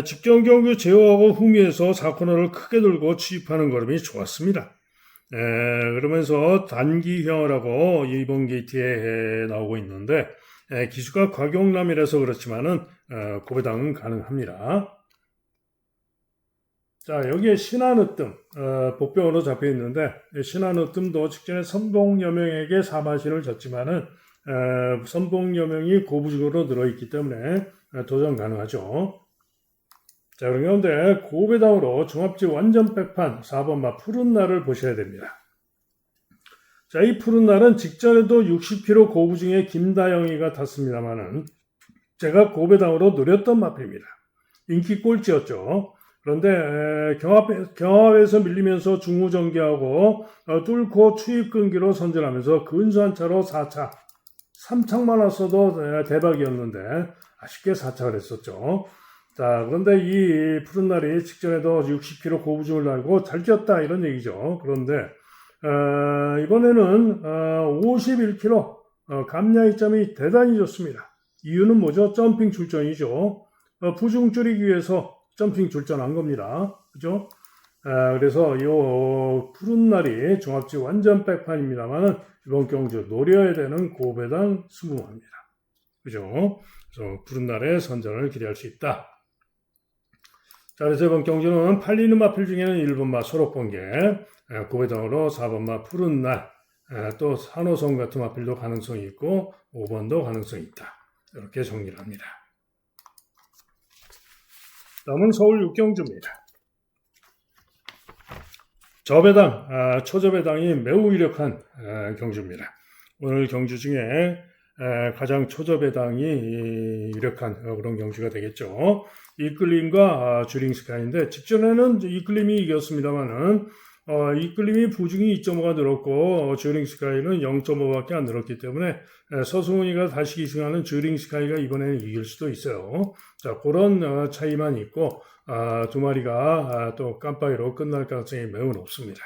직전 경주 제어하고 후미에서 4코너를 크게 돌고 추입하는 걸음이 좋았습니다. 그러면서 단기형이라고 2번 게이트에 나오고 있는데 기수가 과경남이라서 그렇지만은 고배당은 가능합니다. 자, 여기에 신한으뜸 복병으로 잡혀 있는데 신한으뜸도 직전에 선봉여명에게 4마신을 졌지만은 선봉여명이 고부중으로 늘어있기 때문에 도전 가능하죠. 자, 그런데 고배당으로 종합지 완전 백판 4번마 푸른 날을 보셔야 됩니다. 자, 이 푸른 날은 직전에도 60km 고부중에 김다영이가 탔습니다만은 제가 고배당으로 노렸던 마필입니다. 인기 꼴찌였죠. 그런데 경합에서 밀리면서 중후전개하고 뚫고 추입 끈기로 선전하면서 근소한 차로 4차, 3착만 왔어도 대박이었는데 아쉽게 4착을 했었죠. 자, 그런데 이 푸른 날이 직전에도 60km 고부중을 달고 잘 뛰었다 이런 얘기죠. 그런데 이번에는 51km 감량이점이 대단히 좋습니다. 이유는 뭐죠? 점핑 출전이죠. 부중 줄이기 위해서 점핑 출전한 겁니다. 그죠? 그래서 이 푸른 날이 종합지 완전 백판입니다만 이번 경주 노려야 되는 고배당 승부입니다. 그죠? 그래서 푸른 날에 선전을 기대할 수 있다. 자, 그래서 이번 경주는 팔리는 마필 중에는 1번마 소록번개, 고배당으로 4번마 푸른 날, 또 산호섬 같은 마필도 가능성이 있고 5번도 가능성이 있다. 이렇게 정리를 합니다. 다음은 서울 6경주입니다. 저배당, 초저배당이 매우 유력한 경주입니다. 오늘 경주 중에 가장 초저배당이 유력한 그런 경주가 되겠죠. 이끌림과 주링스카이인데 직전에는 이끌림이 이겼습니다만은 이끌림이 부중이 2.5가 늘었고 주링스카이는 0.5밖에 안 늘었기 때문에 서승훈이가 다시 기승하는 주링스카이가 이번에는 이길 수도 있어요. 자, 그런 차이만 있고 두 마리가 또 깜빡이로 끝날 가능성이 매우 높습니다.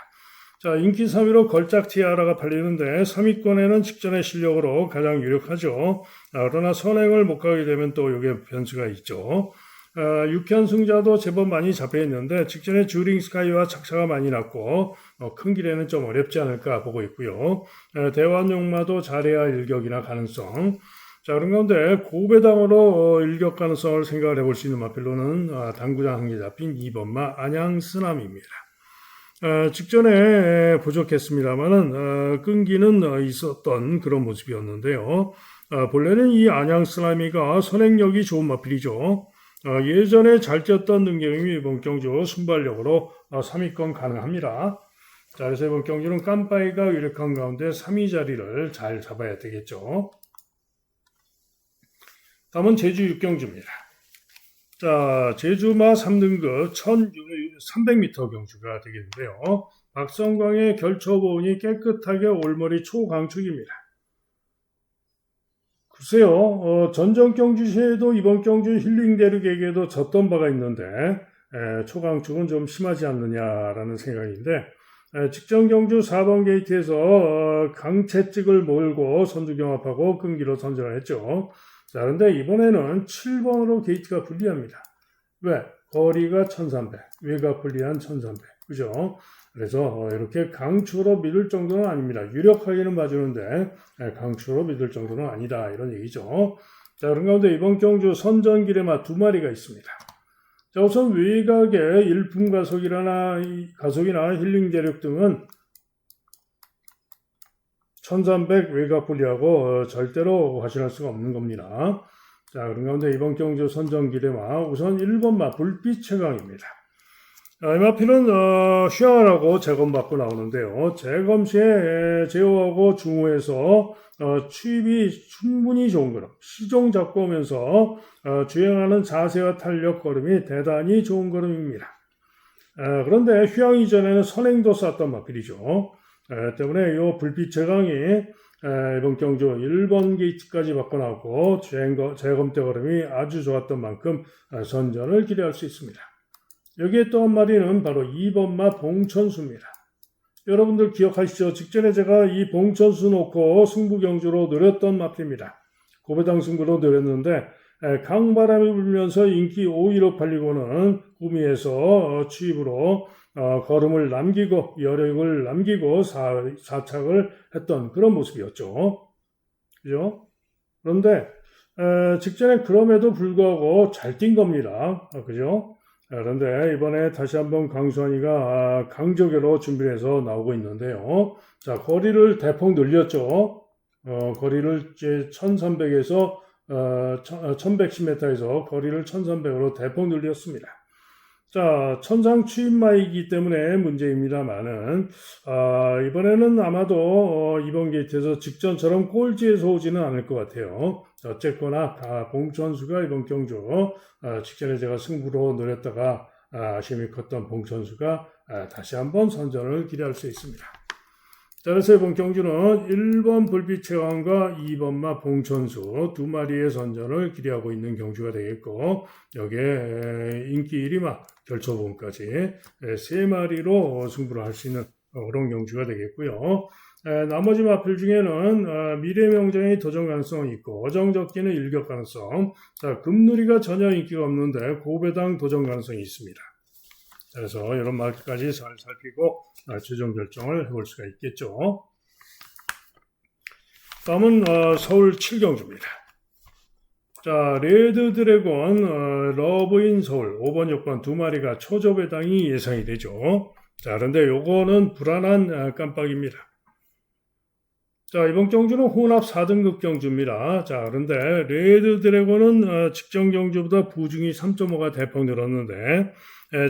자, 인기 3위로 걸작 티아라가 팔리는데 3위권에는 직전의 실력으로 가장 유력하죠. 그러나 선행을 못 가게 되면 또 이게 변수가 있죠. 6현 승자도 제법 많이 잡혀있는데 직전에 주링스카이와 착차가 많이 났고 큰 길에는 좀 어렵지 않을까 보고 있고요. 대환용마도 잘해야 일격이나 가능성. 자, 그런 가운데 고배당으로 일격 가능성을 생각을 해볼 수 있는 마필로는 당구장 한 개 잡힌 2번마 안양쓰남입니다. 직전에 부족했습니다만은 끈기는 있었던 그런 모습이었는데요. 본래는 이 안양쓰나미가 선행력이 좋은 마필이죠. 예전에 잘 뛰었던 능경이 이번 경주 순발력으로 3위권 가능합니다. 자, 그래서 이번 경주는 깜빠이가 유력한 가운데 3위 자리를 잘 잡아야 되겠죠. 다음은 제주 6경주입니다. 자, 제주마 3등급 1300m 경주가 되겠는데요. 박성광의 결초보온이 깨끗하게 올머리 초강축입니다. 글쎄요, 전전 경주 시에도 이번 경주 힐링 대륙에게도 졌던 바가 있는데, 초강축은 좀 심하지 않느냐라는 생각인데, 직전 경주 4번 게이트에서 강채찍을 몰고 선두 경합하고 끈기로 선전을 했죠. 자, 그런데 이번에는 7번으로 게이트가 불리합니다. 왜? 거리가 1300, 외곽 불리한 1300. 그죠? 그래서 이렇게 강추로 믿을 정도는 아닙니다. 유력하게는 봐주는데 강추로 믿을 정도는 아니다. 이런 얘기죠. 자, 그런 가운데 이번 경주 선전기레마 2마리가 있습니다. 자, 우선 외곽의 일품 가속이나 힐링 대륙 등은 1300 외곽 분리하고 절대로 과신할 수가 없는 겁니다. 자, 그런 가운데 이번 경주 선전기레마 우선 1번마 불빛 최강입니다. MRP는 휴양을 하고 재검받고 나오는데요. 재검 시에 제어하고 중후에서 추입이 충분히 좋은 걸음, 시종 잡고 오면서 주행하는 자세와 탄력 걸음이 대단히 좋은 걸음입니다. 그런데 휴양 이전에는 선행도 쐈던 마필이죠. 때문에 이 불빛 최강이 이번 경주 1번 게이트까지 받고 나오고 재검 때 걸음이 아주 좋았던 만큼 선전을 기대할 수 있습니다. 여기에 또 한 마리는 바로 2번마 봉천수입니다. 여러분들 기억하시죠? 직전에 제가 이 봉천수 놓고 승부 경주로 노렸던 마필입니다. 고배당 승부로 노렸는데 강바람이 불면서 인기 5위로 팔리고는 구미에서 취입으로 걸음을 남기고 여력을 남기고 4착을 했던 그런 모습이었죠. 그죠? 그런데 직전에 그럼에도 불구하고 잘 뛴 겁니다. 그죠? 그런데 이번에 다시 한번 강수환이가 강조계로 준비를 해서 나오고 있는데요. 자, 거리를 대폭 늘렸죠. 거리를 이제 1300에서 1110m에서 거리를 1300으로 대폭 늘렸습니다. 자, 천상 추임마이기 때문에 문제입니다만은 이번에는 아마도 이번 게이트에서 직전처럼 꼴찌에서 오지는 않을 것 같아요. 어쨌거나 봉천수가 이번 경주 직전에 제가 승부로 노렸다가 아쉬움이 컸던 봉천수가 다시 한번 선전을 기대할 수 있습니다. 자, 그래서 이번 경주는 1번 불빛 최강과 2번마 봉천수 2마리의 선전을 기대하고 있는 경주가 되겠고, 여기에 인기 1위마 결초보험까지 3마리로 승부를 할 수 있는 그런 경주가 되겠고요. 나머지 마필 중에는 미래명장의 도전 가능성이 있고 어정적기는 일격 가능성, 자, 금누리가 전혀 인기가 없는데 고배당 도전 가능성이 있습니다. 그래서 이런 말까지 잘 살피고 최종 결정을 해볼 수가 있겠죠. 다음은 서울 7경주입니다. 자, 레드 드래곤, 러브인 서울 5번, 6번 2마리가 초저배당이 예상이 되죠. 자, 그런데 요거는 불안한 깜빡입니다. 자, 이번 경주는 혼합 4등급 경주입니다. 자, 그런데 레드 드래곤은 직전 경주보다 부중이 3.5가 대폭 늘었는데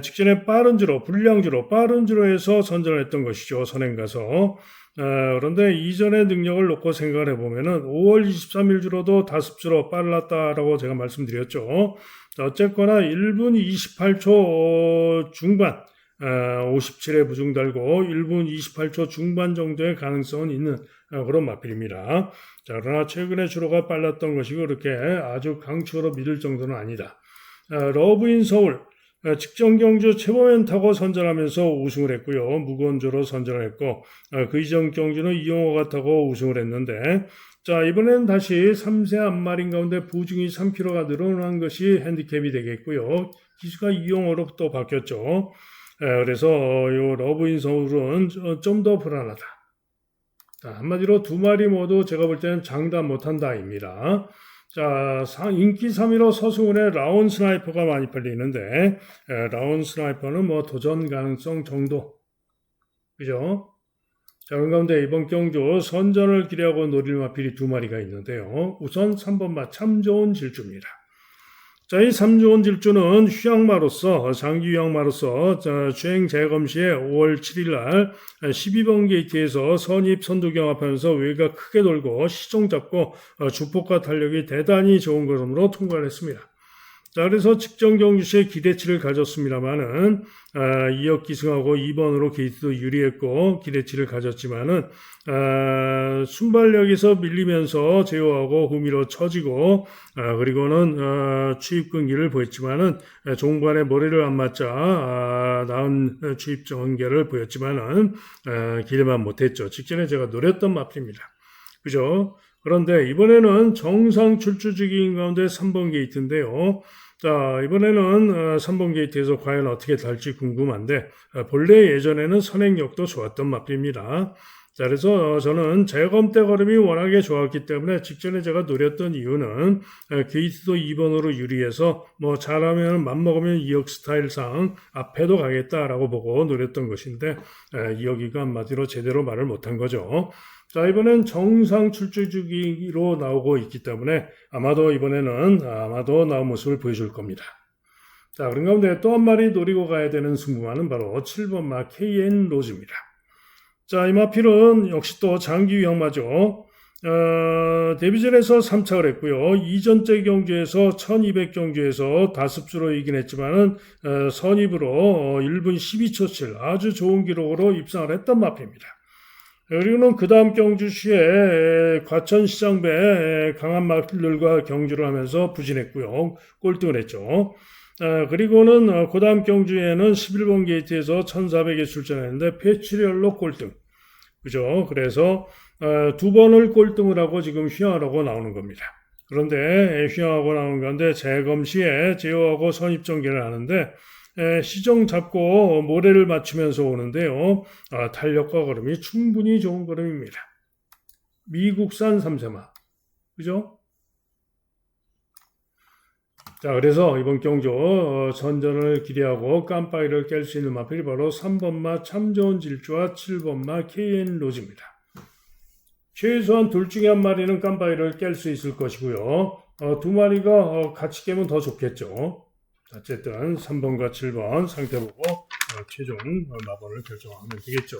직전에 불량주로 빠른 주로 해서 선전을 했던 것이죠. 선행 가서. 그런데 이전의 능력을 놓고 생각을 해보면은 5월 23일 주로도 다습주로 빨랐다라고 제가 말씀드렸죠. 자, 어쨌거나 1분 28초 중반, 57에 부중 달고 1분 28초 중반 정도의 가능성은 있는 그런 마필입니다. 자, 그러나 최근에 주로가 빨랐던 것이고 그렇게 아주 강추로 믿을 정도는 아니다. 러브인 서울 직전 경주 최고면 타고 선전하면서 우승을 했고요. 무건조로 선전을 했고 그 이전 경주는 이용호가 타고 우승을 했는데, 자, 이번에는 다시 3세 앞마린 가운데 부중이 3kg가 늘어난 것이 핸디캡이 되겠고요. 기수가 이용호로 또 바뀌었죠. 그래서 이 러브인 서울은 좀 더 불안하다. 자, 한마디로 2마리 모두 제가 볼 때는 장담 못한다입니다. 자, 인기 3위로 서승훈의 라온 스나이퍼가 많이 팔리는데 라온 스나이퍼는 뭐 도전 가능성 정도, 그죠? 자, 그런 가운데 이번 경주 선전을 기대하고 노릴 마필이 2마리가 있는데요. 우선 3번마 참 좋은 질주입니다. 자, 이 3조 질주는 휴양마로서, 장기 휴양마로서 주행 재검 시에 5월 7일 날 12번 게이트에서 선입 선두 경합하면서 외곽 크게 돌고 시종 잡고 주폭과 탄력이 대단히 좋은 걸음으로 통과를 했습니다. 자, 그래서 직전 경주 시에 기대치를 가졌습니다만은 2억 기승하고 2번으로 게이트도 유리했고 기대치를 가졌지만은 순발력에서 밀리면서 제어하고 후미로 처지고 그리고는 추입 끈기를 보였지만은 종반에 머리를 안 맞자 나은 추입 전개를 보였지만은 길만 못했죠. 직전에 제가 노렸던 마필입니다. 그죠? 그런데 이번에는 정상 출주 주기인 가운데 3번 게이트인데요. 자, 이번에는 3번 게이트에서 과연 어떻게 달지 궁금한데 본래 예전에는 선행력도 좋았던 마필입니다. 자, 그래서 저는 재검 때 걸음이 워낙에 좋았기 때문에 직전에 제가 노렸던 이유는 게이트도 2번으로 유리해서 뭐 잘하면 맘먹으면 2억 스타일상 앞에도 가겠다라고 보고 노렸던 것인데 2억이가 한마디로 제대로 말을 못한 거죠. 자, 이번엔 정상 출주 주기로 나오고 있기 때문에 아마도 이번에는 나온 모습을 보여줄 겁니다. 자, 그런 가운데 또 한 마리 노리고 가야 되는 승부마는 바로 7번 마 KN 로즈입니다. 자, 이 마필은 역시 또 장기 유형마죠. 데뷔전에서 3착을 했고요. 이전째 경주에서 1200 경주에서 다습주로 이긴 했지만은 선입으로 1분 12초 7 아주 좋은 기록으로 입상을 했던 마필입니다. 그리고는 그 다음 경주 시에 과천시장배 강한 마필들과 경주를 하면서 부진했고요. 꼴등을 했죠. 그리고는 그 다음 경주에는 11번 게이트에서 1400에 출전했는데 폐출혈로 꼴등. 그죠? 그래서 두 번을 꼴등을 하고 지금 휴양하라고 나오는 겁니다. 그런데 휴양하고 나오는 건데 재검 시에 제어하고 선입전개를 하는데 시정 잡고 모래를 맞추면서 오는데요. 탄력과 걸음이 충분히 좋은 걸음입니다. 미국산 3세마. 그죠? 자, 그래서 이번 경주 선전을 기대하고 깜빡이를 깰 수 있는 마필이 바로 3번마 참 좋은 질주와 7번마 KN 로즈입니다. 최소한 둘 중에 한 마리는 깜빡이를 깰 수 있을 것이고요. 두 마리가 같이 깨면 더 좋겠죠. 어쨌든 3번과 7번 상태 보고 최종 마번을 결정하면 되겠죠.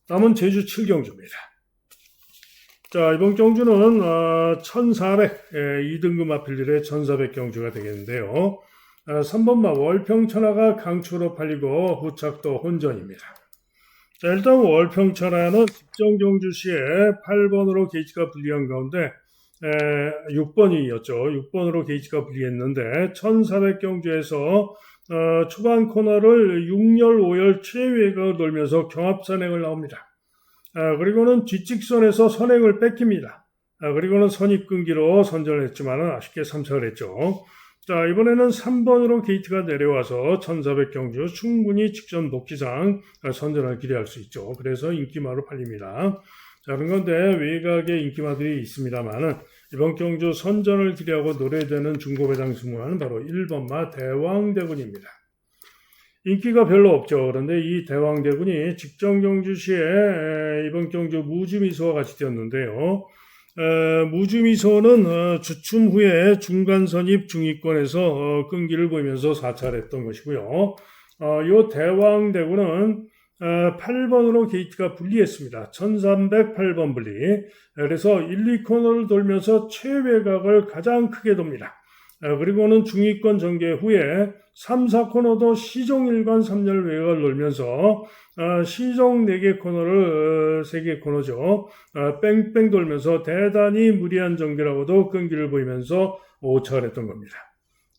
다음은 제주 7경주입니다. 자, 이번 경주는 1400 2등급 마필들의 1400 경주가 되겠는데요. 3번마 월평천하가 강추로 팔리고 후착도 혼전입니다. 자, 일단 월평천하는 직전 경주 시에 8번으로 게이지가 불리한 가운데 6번이었죠. 6번으로 게이지가 불리했는데 1400 경주에서 초반 코너를 6열, 5열 최외곽을 돌면서 경합선행을 나옵니다. 그리고는 뒷직선에서 선행을 뺏깁니다. 그리고는 선입끈기로 선전을 했지만 아쉽게 3착을 했죠. 자, 이번에는 3번으로 게이트가 내려와서 1400 경주 충분히 직전 복귀상 선전을 기대할 수 있죠. 그래서 인기마로 팔립니다. 자, 그런데 외곽에 인기마들이 있습니다만은 이번 경주 선전을 기대하고 노래되는 중고배당 승무하는 바로 1번마 대왕대군입니다. 인기가 별로 없죠. 그런데 이 대왕대군이 직전 경주 시에 이번 경주 무주미소와 같이 뛰었는데요. 무주미소는 주춤 후에 중간 선입 중위권에서 끈기를 보이면서 4차를 했던 것이고요. 이 대왕대군은 8번으로 게이트가 분리했습니다. 1308번 분리. 그래서 1, 2코너를 돌면서 최외곽을 가장 크게 돕니다. 그리고는 중위권 전개 후에 3, 4코너도 시종 1관 3열 외곽을 돌면서 시종 4개 코너를 3개 코너죠. 뺑뺑 돌면서 대단히 무리한 전개라고도 끈기를 보이면서 5차를 했던 겁니다.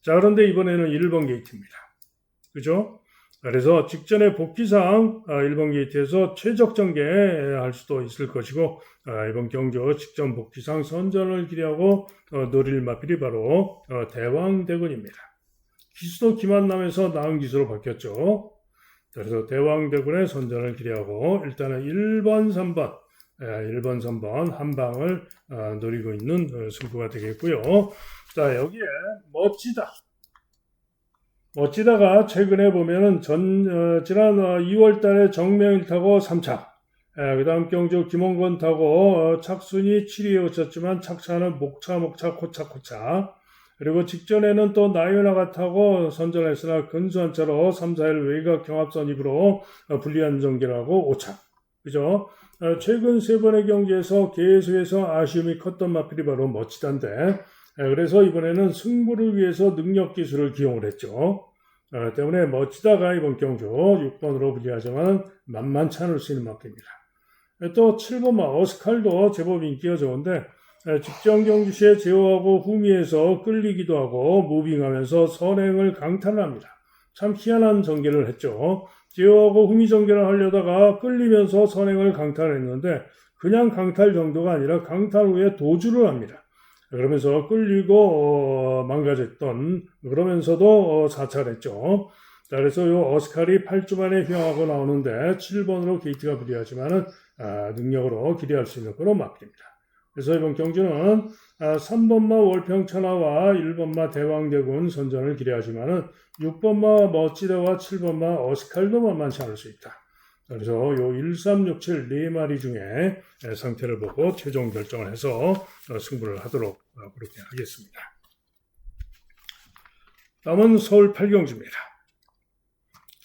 자, 그런데 이번에는 1번 게이트입니다. 그죠? 그래서 직전에 복귀상 1번 게이트에서 최적 전개할 수도 있을 것이고 이번 경주 직전 복귀상 선전을 기대하고 노릴 마필이 바로 대왕대군입니다. 기수도 기만남에서 나은 기수로 바뀌었죠. 그래서 대왕대군의 선전을 기대하고 일단은 1번, 3번 1번, 3번 한 방을 노리고 있는 승부가 되겠고요. 자, 여기에 멋지다가 최근에 보면은 지난 2월 달에 정명일 타고 3차, 그 다음 경주 김원건 타고 착순이 7위에 그쳤지만 착차는 목차, 코차. 그리고 직전에는 또 나요나가 타고 선전했으나 근소한 차로 3, 4일 외곽 경합선 입으로 불리한 전개라고 5차. 그죠? 최근 세 번의 경기에서 계속해서 아쉬움이 컸던 마필이 바로 멋지단데, 그래서 이번에는 승부를 위해서 능력 기술을 기용을 했죠. 때문에 멋지다가 이번 경주 6번으로 불리하지만 만만치 않을 수 있는 마필입니다. 또 7번마 어스칼도 제법 인기가 좋은데 직전 경주 시에 제어하고 후미에서 끌리기도 하고 무빙하면서 선행을 강탈합니다. 참 희한한 전개를 했죠. 제어하고 후미 전개를 하려다가 끌리면서 선행을 강탈했는데 그냥 강탈 정도가 아니라 강탈 후에 도주를 합니다. 그러면서 끌리고 망가졌던 그러면서도 사찰했죠. 자, 그래서 이 어스칼이 8주 만에 휘황하고 나오는데 7번으로 게이트가 불리하지만은 능력으로 기대할 수 있는 그런 마필입니다. 그래서 이번 경주는 3번마 월평천하와 1번마 대왕대군 선전을 기대하지만은 6번마 멋지다와 7번마 어스칼도 만만치 않을 수 있다. 그래서 요 1, 3, 6, 7 네 마리 중에 상태를 보고 최종 결정을 해서 승부를 하도록 그렇게 하겠습니다. 다음은 서울 8경주입니다.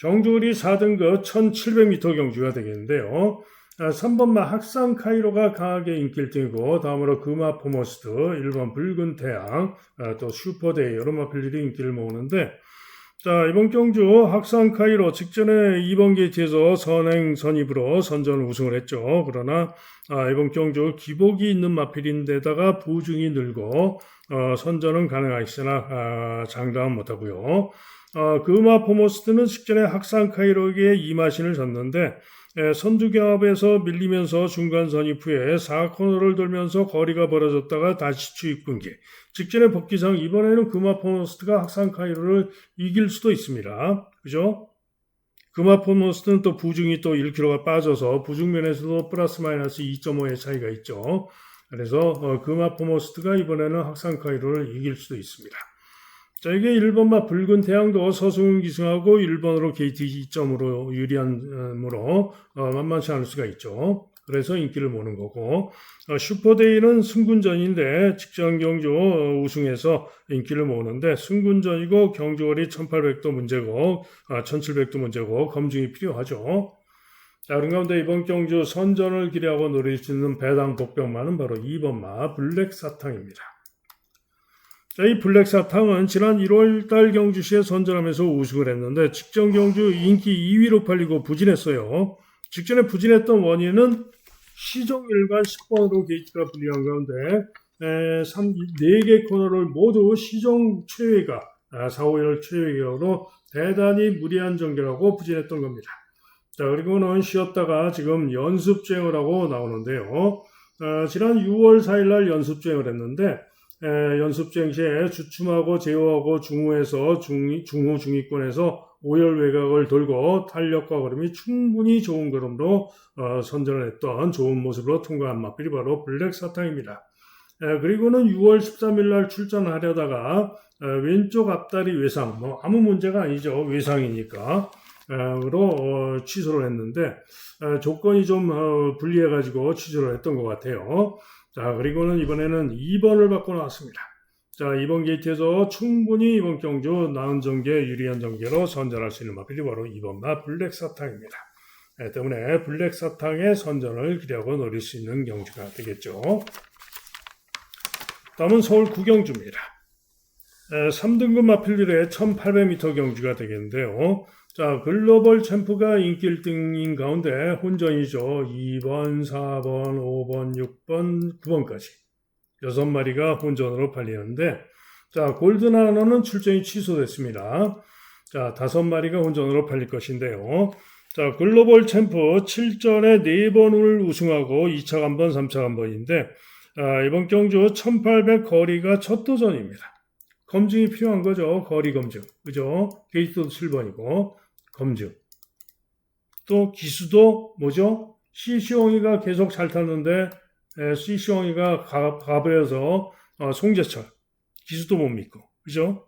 경주리 4등급 1700m 경주가 되겠는데요. 3번마 학산 카이로가 강하게 인기 1등이고 다음으로 금화 포머스트, 1번 붉은 태양, 또 슈퍼데이 이런 마필들이 인기를 모으는데 자, 이번 경주 학산 카이로 직전에 2번 게이트에서 선행 선입으로 선전 우승을 했죠. 그러나 이번 경주 기복이 있는 마필인데다가 부중이 늘고 선전은 가능하시나 장담은 못하고요. 금화 포머스트는 직전에 학산 카이로에게 2마신을 졌는데 선두경합에서 밀리면서 중간 선입 후에 4코너를 돌면서 거리가 벌어졌다가 다시 추입 끊기. 직전의 복귀상 이번에는 금화 포머스트가 학산 카이로를 이길 수도 있습니다. 그죠? 금화 포머스트는 또 부중이 또 1kg가 빠져서 부중면에서도 플러스 마이너스 2.5의 차이가 있죠. 그래서 금화 포머스트가 이번에는 학산 카이로를 이길 수도 있습니다. 자, 이게 1번마 붉은 태양도 서승훈 기승하고 1번으로 게이트 2점으로 유리한으로 만만치 않을 수가 있죠. 그래서 인기를 모는 거고 슈퍼데이는 승군전인데 직전 경주 우승해서 인기를 모으는데 승군전이고 경주거리 1800도 문제고 1700도 문제고 검증이 필요하죠. 자, 그런 가운데 이번 경주 선전을 기대하고 노릴 수 있는 배당 복병마는 바로 2번마 블랙사탕입니다. 자, 이 블랙사탕은 지난 1월달 경주시에 선전하면서 우승을 했는데 직전 경주 인기 2위로 팔리고 부진했어요. 직전에 부진했던 원인은 시종일관 10번으로 게이트가 불리한 가운데 4개 코너를 모두 시종 최외가 4, 5열 최외가로 대단히 무리한 전개라고 부진했던 겁니다. 자, 그리고는 쉬었다가 지금 연습주행을 하고 나오는데요. 지난 6월 4일 날 연습주행을 했는데 연습주행 시에 주춤하고 제어하고 중후에서 중후 중위권에서 5열 외곽을 돌고 탄력과 걸음이 충분히 좋은 걸음으로 선전을 했던 좋은 모습으로 통과한 마필이 바로 블랙사탕입니다. 그리고는 6월 13일 날 출전하려다가 왼쪽 앞다리 외상, 아무 문제가 아니죠. 외상이니까. 로 취소를 했는데 조건이 좀 불리해가지고 취소를 했던 것 같아요. 자, 그리고는 이번에는 2번을 받고 나왔습니다. 자, 2번 게이트에서 충분히 이번 경주 나은 전개, 유리한 전개로 선전할 수 있는 마필이 바로 2번마 블랙사탕입니다. 때문에 블랙사탕의 선전을 기대하고 노릴 수 있는 경주가 되겠죠. 다음은 서울 9경주입니다. 3등급 마필들의 1800m 경주가 되겠는데요. 자, 글로벌 챔프가 인기 1등인 가운데 혼전이죠. 2번, 4번, 5번, 6번, 9번까지 6마리가 혼전으로 팔리는데 자, 골든하너는 출전이 취소됐습니다. 자, 5마리가 혼전으로 팔릴 것인데요. 자, 글로벌 챔프 7전에 4번을 우승하고 2차 간번, 3차 간번인데 이번 경주 1800 거리가 첫 도전입니다. 검증이 필요한 거죠. 거리 검증. 그죠? 게이트도 7번이고 검증. 또 기수도 뭐죠? 시시홍이가 계속 잘 탔는데 시시홍이가 가버려서 송재철. 기수도 못 믿고. 그죠?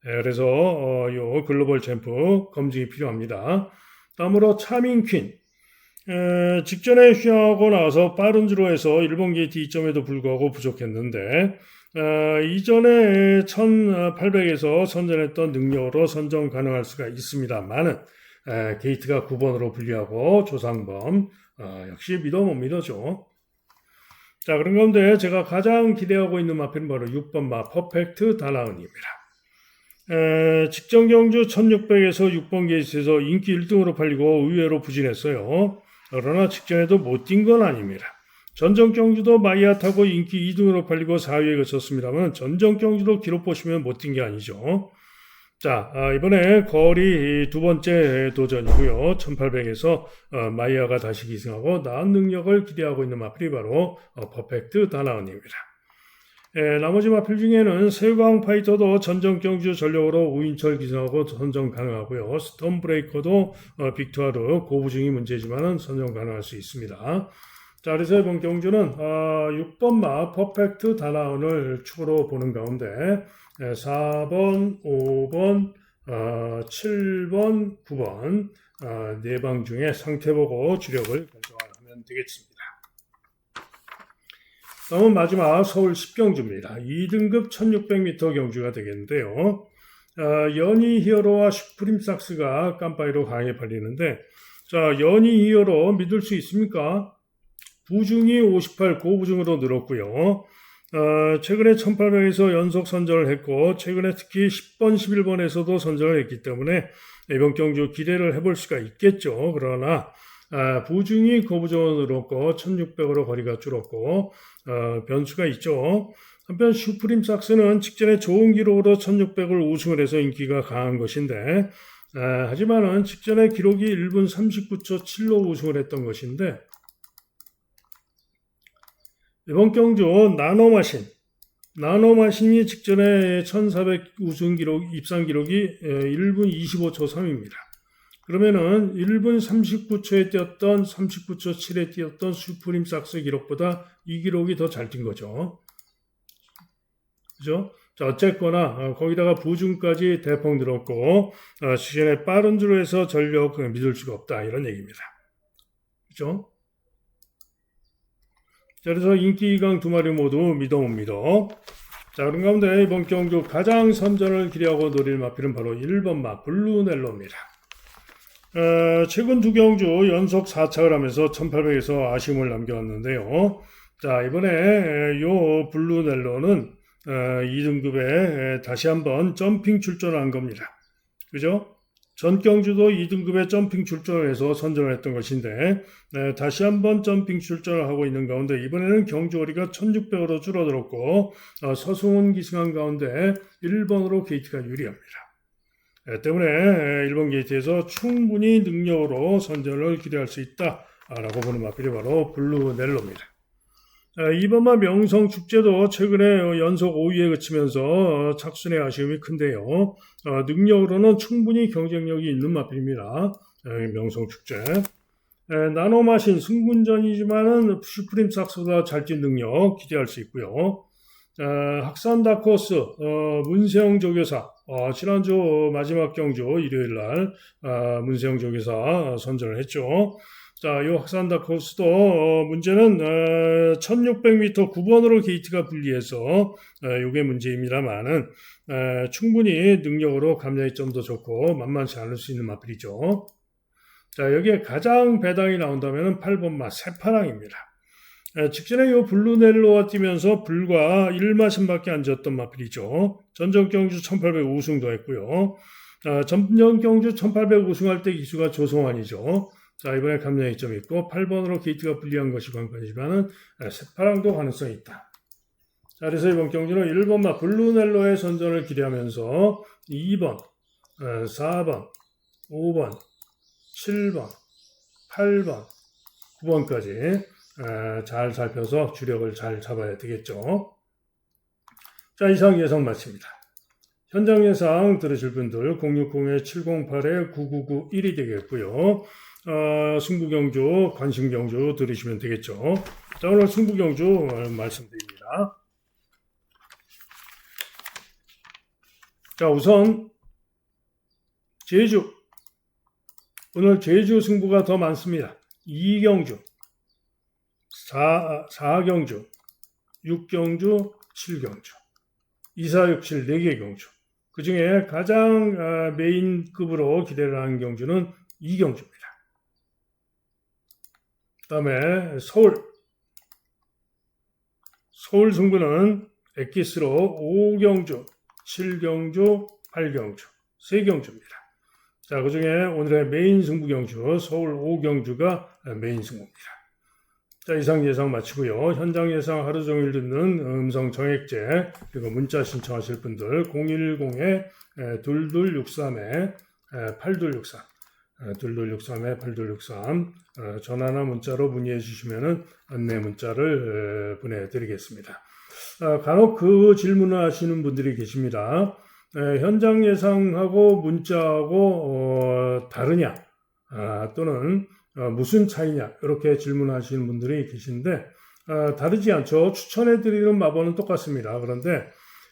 그래서 요 글로벌 챔프 검증이 필요합니다. 다음으로 차밍퀸. 직전에 휘하고 나서 빠른 주로 해서 일본 게이트 2점에도 불구하고 부족했는데 이전에 1800에서 선전했던 능력으로 선정 가능할 수가 있습니다만은 게이트가 9번으로 분리하고 조상범 역시 믿어 못 믿어죠. 자, 그런 가운데 제가 가장 기대하고 있는 마필은 바로 6번 마 퍼펙트 다나은입니다. 직전 경주 1600에서 6번 게이트에서 인기 1등으로 팔리고 의외로 부진했어요. 그러나 직전에도 못 뛴 건 아닙니다. 전전 경주도 마이야 타고 인기 2등으로 팔리고 4위에 그쳤습니다만 전전 경주도 기록 보시면 못 뛴 게 아니죠. 자, 이번에 거리 두 번째 도전이고요. 1800에서 마이야가 다시 기승하고 나은 능력을 기대하고 있는 마필이 바로 퍼펙트 다나은입니다. 나머지 마필 중에는 세광 파이터도 전전 경주 전력으로 우인철 기승하고 선정 가능하고요. 스톰 브레이커도 빅투아르 고부중이 문제지만 선정 가능할 수 있습니다. 자, 그래서 이번 경주는 6번 마 퍼펙트 다나은을 축으로 보는 가운데 4번, 5번, 7번, 9번 네 방 중에 상태 보고 주력을 결정하면 되겠습니다. 다음은 마지막 서울 10경주입니다. 2등급 1600m 경주가 되겠는데요. 연희 히어로와 슈프림 삭스가 깜빡이로 강하게 팔리는데, 자, 연희 히어로 믿을 수 있습니까? 부중이 58 고부중으로 늘었고요. 최근에 1800에서 연속 선전을 했고, 최근에 특히 10번, 11번에서도 선전을 했기 때문에 이번 경주 기대를 해볼 수가 있겠죠. 그러나 부중이 고부중으로 늘었고 1600으로 거리가 줄었고 변수가 있죠. 한편 슈프림 삭스는 직전에 좋은 기록으로 1600을 우승을 해서 인기가 강한 것인데 하지만은 직전에 기록이 1분 39초 7로 우승을 했던 것인데 이번 경주 나노마신이 직전에 1400 우승 기록 입상 기록이 1분 25초 3입니다. 그러면은 1분 39초에 뛰었던 39초 7에 뛰었던 슈프림 삭스 기록보다 이 기록이 더 잘 뛴 거죠. 그죠? 자, 어쨌거나 거기다가 부중까지 대폭 늘었고 시즌에 빠른 주로 해서 전력 믿을 수가 없다 이런 얘기입니다. 그죠? 자, 그래서 인기 2강 두 마리 모두 믿어 못 믿어. 자, 그런 가운데 이번 경주 가장 선전을 기대하고 노릴 마필은 바로 1번 마 블루넬로입니다. 최근 두 경주 연속 4착을 하면서 1800에서 아쉬움을 남겨왔는데요. 자, 이번에 요 블루넬로는 2등급에 다시 한번 점핑 출전을 한 겁니다. 그죠? 전 경주도 2등급에 점핑 출전을 해서 선전을 했던 것인데 다시 한번 점핑 출전을 하고 있는 가운데 이번에는 경주 거리가 1600으로 줄어들었고 서승훈 기승한 가운데 1번으로 게이트가 유리합니다. 때문에 1번 게이트에서 충분히 능력으로 선전을 기대할 수 있다라고 보는 마필이 바로 블루넬로입니다. 2번마 명성축제도 최근에 연속 5위에 그치면서 착순의 아쉬움이 큰데요. 능력으로는 충분히 경쟁력이 있는 마필입니다. 명성축제. 나노마신 승군전이지만은 슈프림 삭스보다 잘 뛴 능력 기대할 수 있고요. 학산 다코스 문세영 조교사 지난주 마지막 경주 일요일날 문세영 조교사 선전을 했죠. 자, 이 학산 다코스도 문제는 1600m 9번으로 게이트가 분리해서 이게 문제입니다만은 충분히 능력으로 감량이 좀 더 좋고 만만치 않을 수 있는 마필이죠. 자, 여기에 가장 배당이 나온다면 8번마 세파랑입니다. 직전에 이 블루넬로가 뛰면서 불과 1마신밖에 안 졌던 마필이죠. 전전 경주 1800 우승도 했고요. 전전 경주 1800 우승할 때 기수가 조성환이죠. 자, 이번에 감량이 좀 있고 8번으로 게이트가 불리한 것이 관건이지만은 세파랑도 가능성이 있다. 자, 그래서 이번 경주는 1번마 블루넬로의 선전을 기대하면서 2번, 4번, 5번, 7번, 8번, 9번까지 잘 살펴서 주력을 잘 잡아야 되겠죠. 자, 이상 예상 마칩니다. 현장 예상 들으실 분들 060-708-9991이 되겠고요. 승부경주, 관심경주 들으시면 되겠죠. 자, 오늘 승부경주 말씀드립니다. 자, 우선 제주. 오늘 제주 승부가 더 많습니다. 2경주, 4경주, 6경주, 7경주. 2, 4, 6, 7 4개의 경주. 그 중에 가장 메인급으로 기대를 하는 경주는 이 경주입니다. 그 다음에 서울 승부는 엑기스로 5경주, 7경주, 8경주, 3경주입니다. 자, 그 중에 오늘의 메인 승부 경주, 서울 5경주가 메인 승부입니다. 자, 이상 예상 마치고요. 현장 예상 하루 종일 듣는 음성 정액제, 그리고 문자 신청하실 분들 010-2263-8263, 2263-8263 전화나 문자로 문의해 주시면 안내 문자를 보내드리겠습니다. 간혹 그 질문을 하시는 분들이 계십니다. 현장 예상하고 문자하고 다르냐? 또는 무슨 차이냐? 이렇게 질문하시는 분들이 계신데 다르지 않죠. 추천해드리는 마법은 똑같습니다. 그런데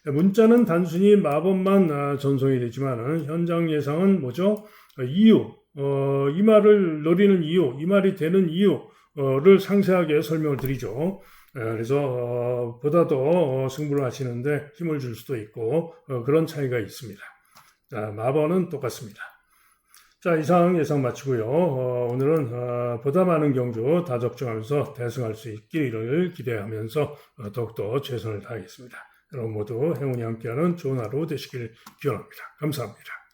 문자는 단순히 마법만 전송이 되지만 현장 예상은 뭐죠? 이유, 이 말을 노리는 이유, 이 말이 되는 이유를 상세하게 설명을 드리죠. 그래서 보다 더 승부를 하시는데 힘을 줄 수도 있고 그런 차이가 있습니다. 마법은 똑같습니다. 자, 이상 예상 마치고요. 오늘은 보다 많은 경주 다 적중하면서 대승할 수 있기를 기대하면서 더욱더 최선을 다하겠습니다. 여러분 모두 행운이 함께하는 좋은 하루 되시길 기원합니다. 감사합니다.